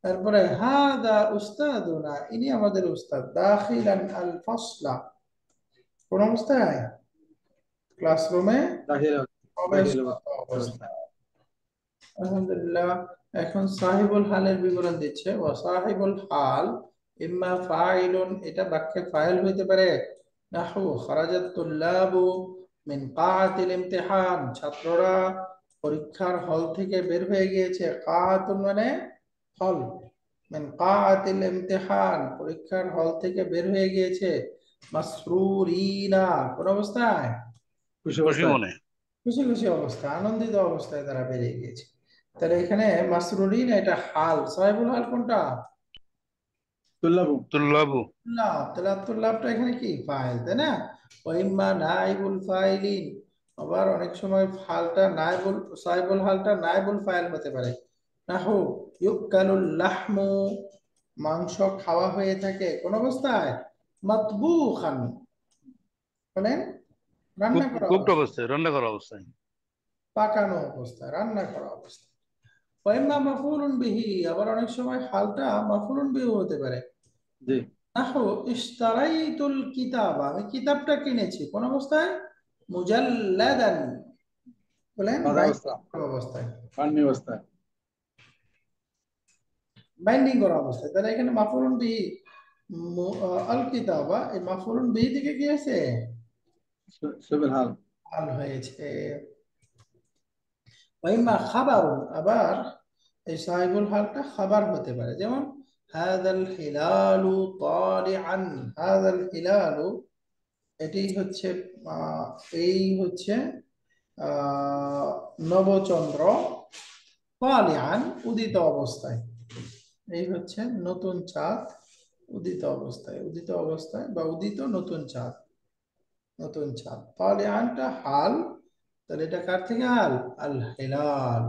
তারপরে হাদা উস্তাদুনা, ইনি আমাদের উস্তাদ। দাখিলান আল ফাসলা, কোন অবস্থায়? ক্লাসরুমে দাখিল দাখিল প্রবেশগত অবস্থা। অবস্থায়। আলহামদুলিল্লাহ। এখন সাহিবুল হালের বিবরণ দিচ্ছে। ওয়া সাহিবুল হাল ইম্মা ফাইলুন, এটা বাক্যে ফাইল হইতে পারে। নাহু খারাজাত তুল্লাবু মিন কাআতিল ইমতিহান, ছাত্ররা পরীক্ষার হল থেকে বের হয়ে গিয়েছে। কাআতুন মানে হল, মিন কাআতিল ইমতিহান পরীক্ষার হল থেকে বের হয়ে গিয়েছে। মাসরুরিনা, কোন অবস্থায়? খুশি খুশি অবস্থায়। মনে। খুশি খুশি অবস্থায়, আনন্দিত অবস্থায় তারা বেরিয়ে গিয়েছে। তাহলে এখানে মাসরুরিন এটা হাল, সাহেবুল হাল কোনটা? তুল্লাবু, তুল্লাবু। লাভ, তাহলে তুল্লাভটা এখানে কি? ফাইল, তাই না? ওয়াইম্মা নাইবুল ফাইলিন, আবার অনেক সময় হালটা নাইবুল, সাহেবুল হালটা নাইবুল ফাইল হতে পারে। নাহু ইউকালুল লাহমু, মাংস খাওয়া হয়ে থাকে কোন অবস্থায়? মাতবুখান, বলেন রান্না করা কুকড অবস্থায়, অবস্থায়, রান্না করা অবস্থায়। পাকানো অবস্থায়, রান্না করা অবস্থায়। ওয়াইম্মা মাফউলুন বিহি, আবার অনেক সময় হালটা মাফউলুন বিহি হতে পারে। জি। নাহু ইশতারাইতুল কিতাবা, আমি কিতাবটা কিনেছি কোন অবস্থায়? মুজাল্লাদান, বলেন বাঁধা বাইন্ডিং অবস্থা, করা অবস্থায়, পান্নি অবস্থায়। বাইন্ডিং করা অবস্থায়। তাহলে এখানে মাফউলুন বিহি আল কিতাবা, এই মাফউলুন বিহি থেকে কি হয়েছে? শুভের হাল। হাল হয়েছে। ওয়াইম্মা খাবারুন, আবার এই সাহিবুল হালটা খাবার হতে পারে। যেমন হাদাল হিলালু তালিআন, হাদাল হিলালু এটি হচ্ছে আহ, এই হচ্ছে নবচন্দ্র, তালিআন উদিত অবস্থায়, এই হচ্ছে নতুন চাঁদ উদিত অবস্থায়, উদিত অবস্থায় বা উদিত নতুন চাঁদ, নতুন চাঁদ। তালিআনটা হাল, তাহলে এটা কার থেকে হাল? Al Hilal.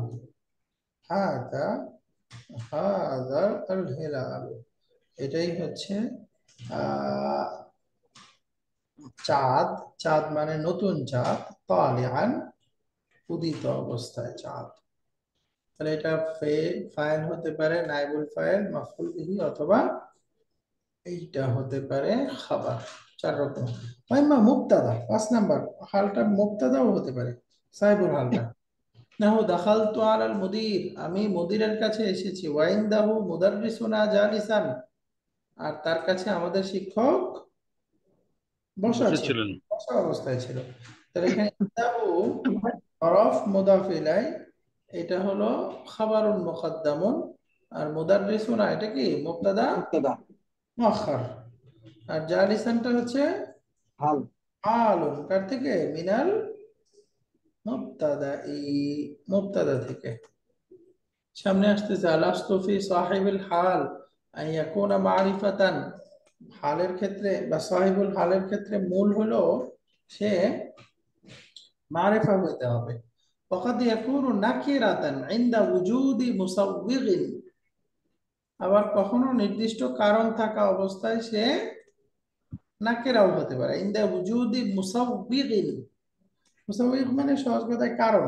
হাদা হাদা আল হিলাল, এটাই হচ্ছে আহ চাঁদ, চাঁদ মানে নতুন চাঁদ। তালিআন উদিত অবস্থায় চাঁদ। তাহলে এটা ফাইল হতে পারে, নাইবুল ফাইল, মাফউল বিহি, অথবা এইটা হতে পারে খাবার। 4 রকম। ওয়াইম্মা মুবতাদা, 5 নাম্বার, হালটা মুবতাদাও হতে পারে সাহিবুল হালটা। নাহু দাখালতু আলাল মুদির, আমি মুদিরের কাছে এসেছি। ওয়াইনদাহু মুদাররিসুনা জালিসান, আর তার কাছে আমাদের শিক্ষক বসা ছিল, বসেছিলেন। বসা অবস্থায় ছিল। তাহলে এখানে ইনদাহু হরফ মুদাফ ইলাই, এটা হলো খাবারুন মুকদ্দামুন, আর মুদাররিসুনা এটা কি? মুবতাদা মুবতাদা, মুআখার। আর জালিসানটা হচ্ছে হাল। হালুন, কার থেকে? মিনাল মুবতাদা, মুবতাদা থেকে। সামনে আসতেছে আলাস্তু ফি সাহিবুল হাল আন ইয়াকুনা মারিফাতান, হালের ক্ষেত্রে বা সাহিবুল হালের ক্ষেত্রে মূল হলো সে মারিফা হইতে হবে। ওয়াকাদ ইয়াকুনু নাকিরাতান ইনদা ওয়ুজুদি মুসাউবিগিন, আবার কখনো নির্দিষ্ট কারণ থাকা অবস্থায় সে নাকিরাও হতে পারে। ইনদা ওয়ুজুদি মুসাউবিগিন, মুসাউবিগ মানে সহজ কথায় কারণ,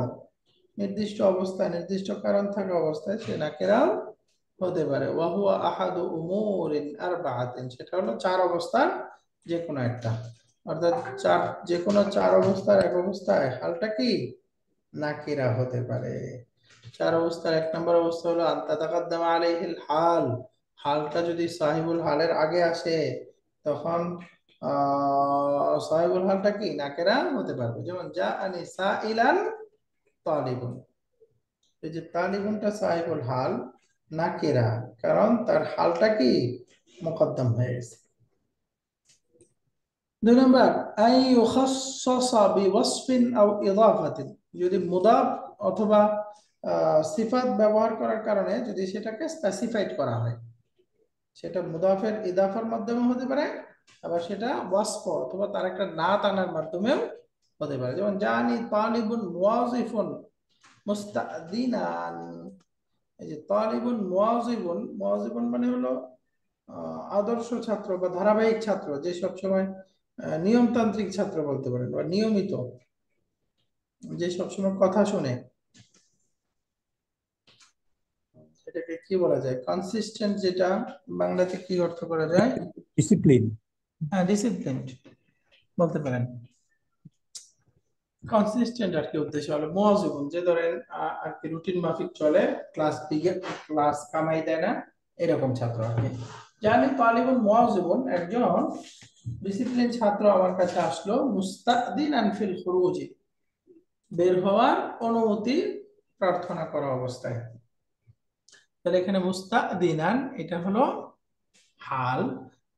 নির্দিষ্ট অবস্থায় নির্দিষ্ট কারণ থাকা অবস্থায় সে নাকিরাও হতে পারে। ওয়াহুয়া আহাদু উমুরিন আরবাআতিন, সেটা হলো 4 অবস্থার যে কোনো একটা, অর্থাৎ যে কোনো 4 অবস্থার এক অবস্থায় হালটা কি? নাকিরা হতে পারে। 4 অবস্থার 1 নম্বর অবস্থা হলো আনতা তাকাদ্দামা আলাইহিল হাল, হালটা যদি সাহিবুল হালের আগে আসে তখন সাহিবুল হালটা কি? নাকিরা হতে পারবে। যেমন জা আনি সাইলান তালিবুন, এই যে তালিবুনটা সাহিবুল হাল নাকিরা, কারণ তার হালটা কি? মুকদ্দম হয়ে গেছে। 2 নম্বর আই ইউখাসসাসা বিওয়াসফিন আও ইদাফাতিন, যদি মুদাফ অথবা সিফাত ব্যবহার করার কারণে যদি সেটাকে স্পেসিফাইড করা হয়। সেটা মুদাফের ইদাফার মাধ্যমে হতে পারে, আবার সেটা ওয়াসফ অথবা তার একটা নাত আনার মাধ্যমেও হতে পারে। যেমন জানি তালিবুন মুওয়াজিফুন মুস্তাদিনান। এই যে তালিবুন মুওয়াজিবুন, মুওয়াজিবুন মানে হলো আদর্শ ছাত্র বা ধারাবাহিক ছাত্র, যে সবসময় নিয়মতান্ত্রিক ছাত্র বলতে পারেন, বা নিয়মিত, যে সবসময় কথা শুনে। এটাকে কি বলা যায়, কনসিস্টেন্ট, যেটা বাংলাতে কি অর্থ করা যায়? ডিসিপ্লিন। হ্যাঁ, ডিসিপ্লিনড বলতে পারেন। কনসিস্টেন্ট আর কি উদ্দেশ্য হলো মুওয়াজিবুন, যে ধরেন আর কি রুটিন মাফিক চলে, ক্লাস কামাই দেয় না, এরকম ছাত্র আর কি। জানি তালিবুন মুওয়াজিবুন, একজন ডিসিপ্লিন ছাত্র আমার কাছে আসলো, মুস্তাদিনান ফিল খুরুজি, বের হওয়ার অনুমতি প্রার্থনা করা অবস্থায়। তাহলে এখানে মুস্তাদিনান এটা হলো হাল,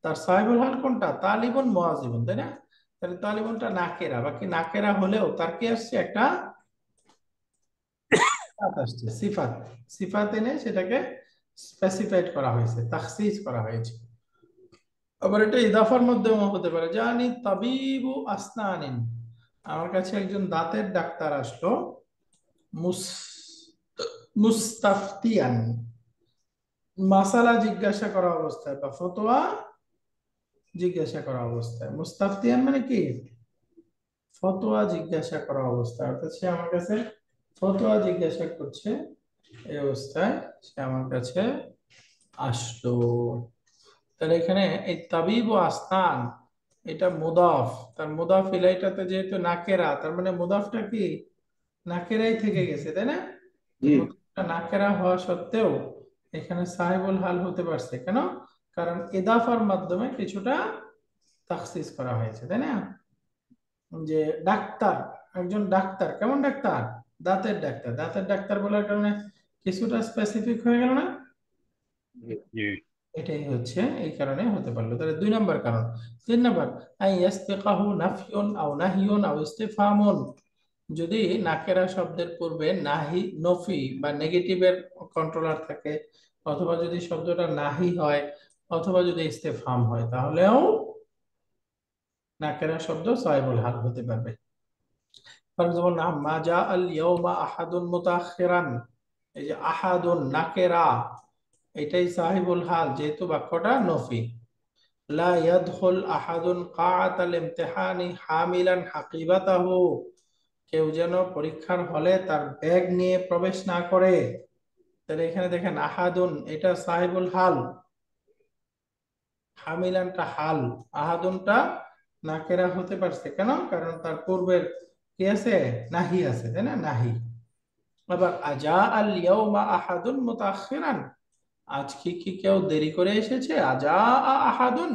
তার সাহেবুল হাল কোনটা? তালিবুন মুওয়াজিবুন, তাই না? তাহলে তালিবুনটা নাকেরা, বাকি নাকেরা হলেও তার কি আসছে? একটা সিফাত আসছে, সিফাত। সিফাত এনে সেটাকে স্পেসিফাইড করা হয়েছে, তাখসিস করা হয়েছে। আবার এটা ইদাফার মধ্যেও হতে পারে। জানি তাবিবু আসনানিন, আমার কাছে একজন দাঁতের ডাক্তার আসলো, মুস্তাফতিয়ান, মাসালা জিজ্ঞাসা করা অবস্থায় বা ফতোয়া জিজ্ঞাসা করা অবস্থায়। মুস্তাফতিয়ান মানে কি? ফতোয়া জিজ্ঞাসা করা অবস্থায়, অর্থাৎ সে আমার কাছে ফতোয়া জিজ্ঞাসা করছে, এই অবস্থায় সে আমার কাছে আসলো। তাহলে এখানে এই তাবিব ও আস্তান, এটা মুদাফ, তার মুদাফ ইলাইটাতে যেহেতু নাকেরা, তার মানে মুদাফটা কি নাকেরাই থেকে গেছে, তাই না? জি মুদাফটা নাকেরা হওয়া সত্ত্বেও এখানে সাহেবুল হাল হতে পারছে কেন? কারণ ইদাফার মাধ্যমে কিছুটা তাখসিস করা হয়েছে, তাই না? যে ডাক্তার, একজন ডাক্তার, কেমন ডাক্তার? দাঁতের ডাক্তার। দাঁতের ডাক্তার বলার কারণে কিছুটা স্পেসিফিক হয়ে গেল না? জি। এটাই হচ্ছে, এই কারণে হতে পারলো। তাহলে 2 নম্বর কারণ। 3 নম্বর, আই ইয়াসবিকাহু নাফিয়ুন আও নাহিয়ুন আও ইস্তিফহামুন, যদি নাকেরা শব্দের পূর্বে নাহি, নফি বা নেগেটিভের কন্ট্রোলার থাকে, অথবা যদি শব্দটা নাহি হয়, অথবা যদি ইস্তেফহাম হয়, তাহলেও নাকেরা শব্দ সাহেবুল হাল হতে পারবে। যেমন মা জা আল ইয়াউমা আহাদুন মুতাখিরান, এই যে আহাদুন নাকেরা, এটাই সাহিবুল হাল, যেহেতু বাক্যটা নফি। লা ইয়াদখুল আহাদুন কাআতাল ইমতিহানি হামিলান হাকিবাতাহু, কেউ যেন পরীক্ষার হলে তার ব্যাগ নিয়ে প্রবেশ না করে। তাহলে এখানে দেখেন আহাদুন এটা সাহিবুল হাল, হামিলানটা হাল, আহাদুনটা নাকেরা হতে পারছে কেন? কারণ তার পূর্বের কি আছে? নাহি আছে, তাই না? নাহি। আবার আজা আল ইয়াউমা আহাদুন মুতাখিরান, আজকে কি কেউ দেরি করে এসেছে? আজা আহাদুন,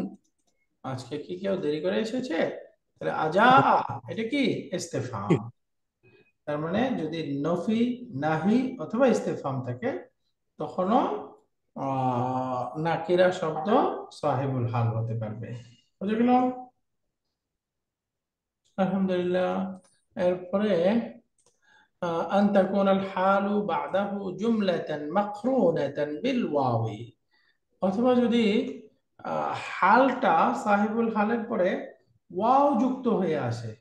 আজকে কি কেউ দেরি করে এসেছে? তাহলে আজা, এটা কি? ইস্তেফহাম। তার মানে যদি নফি, নাহি অথবা ইস্তেফহাম থাকে, তখনও নাকিরা শব্দ সাহেবুল হাল হতে পারবে। বুঝে গেল? আলহামদুলিল্লাহ। এরপরে আন তাকুনাল হালু বাদাহু জুমলাতান মাকরুনাতান বিল ওয়াwi, অথবা যদি হালটা সাহিবুল হালের পরে ওয়াও যুক্ত হয়ে আসে,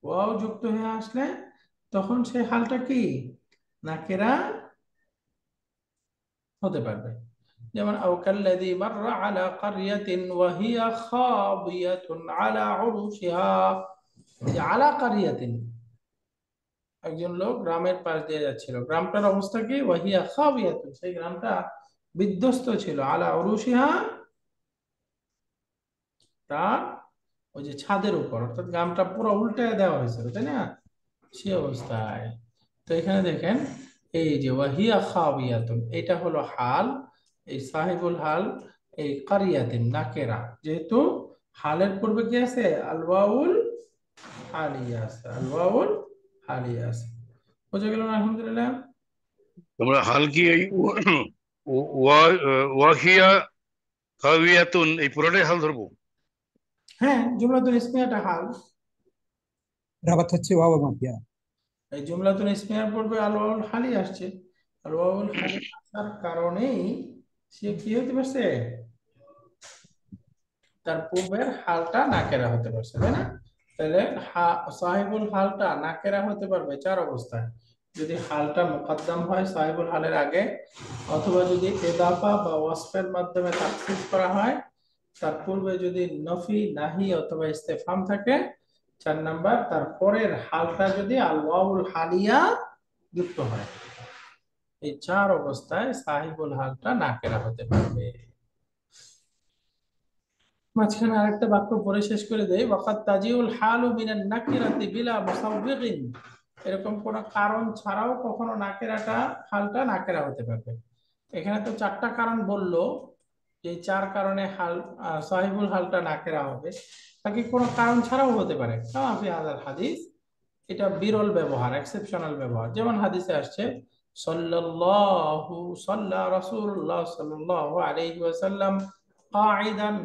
ওয়াও যুক্ত হয়ে আসলে তখন সেই হালটা কি? নাকেরা হতে পারবে। যেমন আও কাল্লাযী মাররা আলা ক্বরিয়াতিন ওয়া হিয়া খাবিয়াতুন আলা উরুশিহা, যে আলা ক্বরিয়াতিন, একজন লোক গ্রামের পাশ দিয়ে যাচ্ছিল, গ্রামটার অবস্থা কি? ওয়া হিয়া খাবিয়াতুন, সেই গ্রামটা বিধ্বস্ত ছিল, আলা উরুশিহা, তার ওই যে ছাদের উপর, অর্থাৎ গ্রামটা পুরো উল্টায় দেওয়া হয়েছিল, তাই না? সে অবস্থায়। তো এখানে দেখেন এই যে ওয়াহিয়া খাবিয়াতুন, এটা হলো হাল, এই সাহিবুল হাল, এই কারিয়াতিন নাকেরা, যেহেতু হালের পূর্বে কি আছে? আল ওয়াউল হালিয়া আছে, আল ওয়াউল হালিয়া আছে। বুঝে গেল না? আলহামদুলিল্লাহ। তোমরা হাল কি এই ওয়াহিয়া খাবিয়াতুন এই পুরোটাই হাল ধরবো? হ্যাঁ, জুমলাতুল ইসমিয়াটা হাল। রাবাত হচ্ছে ওয়াও মাফিয়া। এই জুমলাতুল ইসমিয়ার পূর্বে আল ওয়াউল হালি আসছে, আল ওয়াউল হালি আসার কারণেই সে কি হতে পারছে, তার পূর্বের হালটা নাকেরা হতে পারছে, তাই না? তাহলে সাহিবুল হালটা নাকেরা হতে পারবে চার অবস্থায়: যদি হালটা মুকদ্দম হয় সাহিবুল হালের আগে, অথবা যদি ইদাফা বা ওয়াসফের মাধ্যমে তাখসিস করা হয়, তার পূর্বে যদি নফি, নাহি অথবা ইস্তেফাম থাকে, 4 নাম্বার তার পরের হালটা যদি আল ওয়াউল হালিয়া যুক্ত হয়। এই 4 অবস্থায় সাহিবুল হালটা নাকেরা হতে পারবে। মাঝখানে আরেকটা বাক্য পড়ে শেষ করে দেই, ওয়াকাদ তাজিউল হালু মিনান নাকিরাতি বিলা মুসাউবিগিন। এরকম কোন কারণ ছাড়াও কখনো নাকেরাটা, হালটা নাকেরা হতে পারবে। এখানে তো 4টা কারণ বললো, যে 4 কারণে হাল সাহিবুল হালটা নাকেরা হবে, বাকি কোনো কারণ ছাড়াও হতে পারে। কামা ফি হাযাল হাদিস, এটা বিরল ব্যবহার, এক্সেপশনাল ব্যবহার। যেমন হাদিসে আসছে সাল্লা রাসূলুল্লাহ সাল্লাল্লাহু আলাইহি ওয়াসাল্লাম কাঈদান,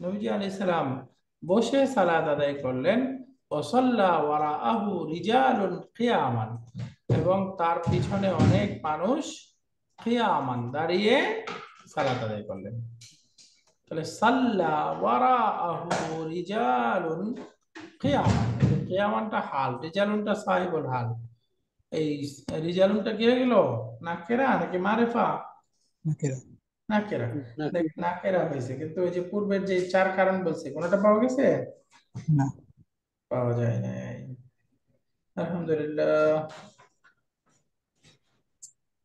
নবীজি আলাইহিস সালাম বসে সালাত আদায় করলেন। ওয়া সাল্লা ওয়ারাআহু রিজালুন কিয়ামান, এবং তার পিছনে অনেক মানুষ কিয়ামান দাঁড়িয়ে সালাত আদায় করলেন। তাহলে সাল্লা ওয়ারাআহু রিজালুন কিয়ামান, কিয়ামানটা হাল, রিজালুনটা সাহিবুল হাল। এই রিজালুনটা কি হয়ে গেল, নাকেরা নাকি মারিফা? নাকেরা। নাকেরা। দেখ নাকেরা হয়েছে, কিন্তু ওই যে পূর্বের যে 4 কারণ বলছে কোনটা পাওয়া গেছে? না। পাওয়া যায় নাই। আলহামদুলিল্লাহ।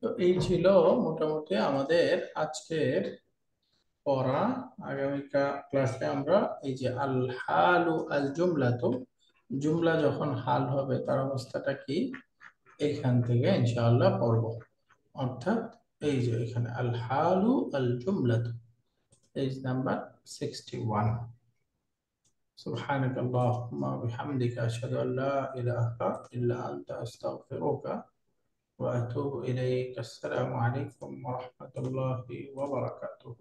তো এই ছিল মোটামুটি আমাদের আজকের পড়া। আগামীকা ক্লাসে আমরা এই যে আল হালু আল জুমলা, তো জুমলা যখন হাল হবে তার অবস্থাটা কি, এইখান থেকে ইনশাআল্লাহ পড়ব। অর্থাৎ এই যে এখানে আল হালু আল জুমলা, পেজ নাম্বার 61। سبحانك اللهم وبحمدك أشهد أن لا إله إلا أنت أستغفرك وأتوب إليك. السلام عليكم ورحمة الله وبركاته.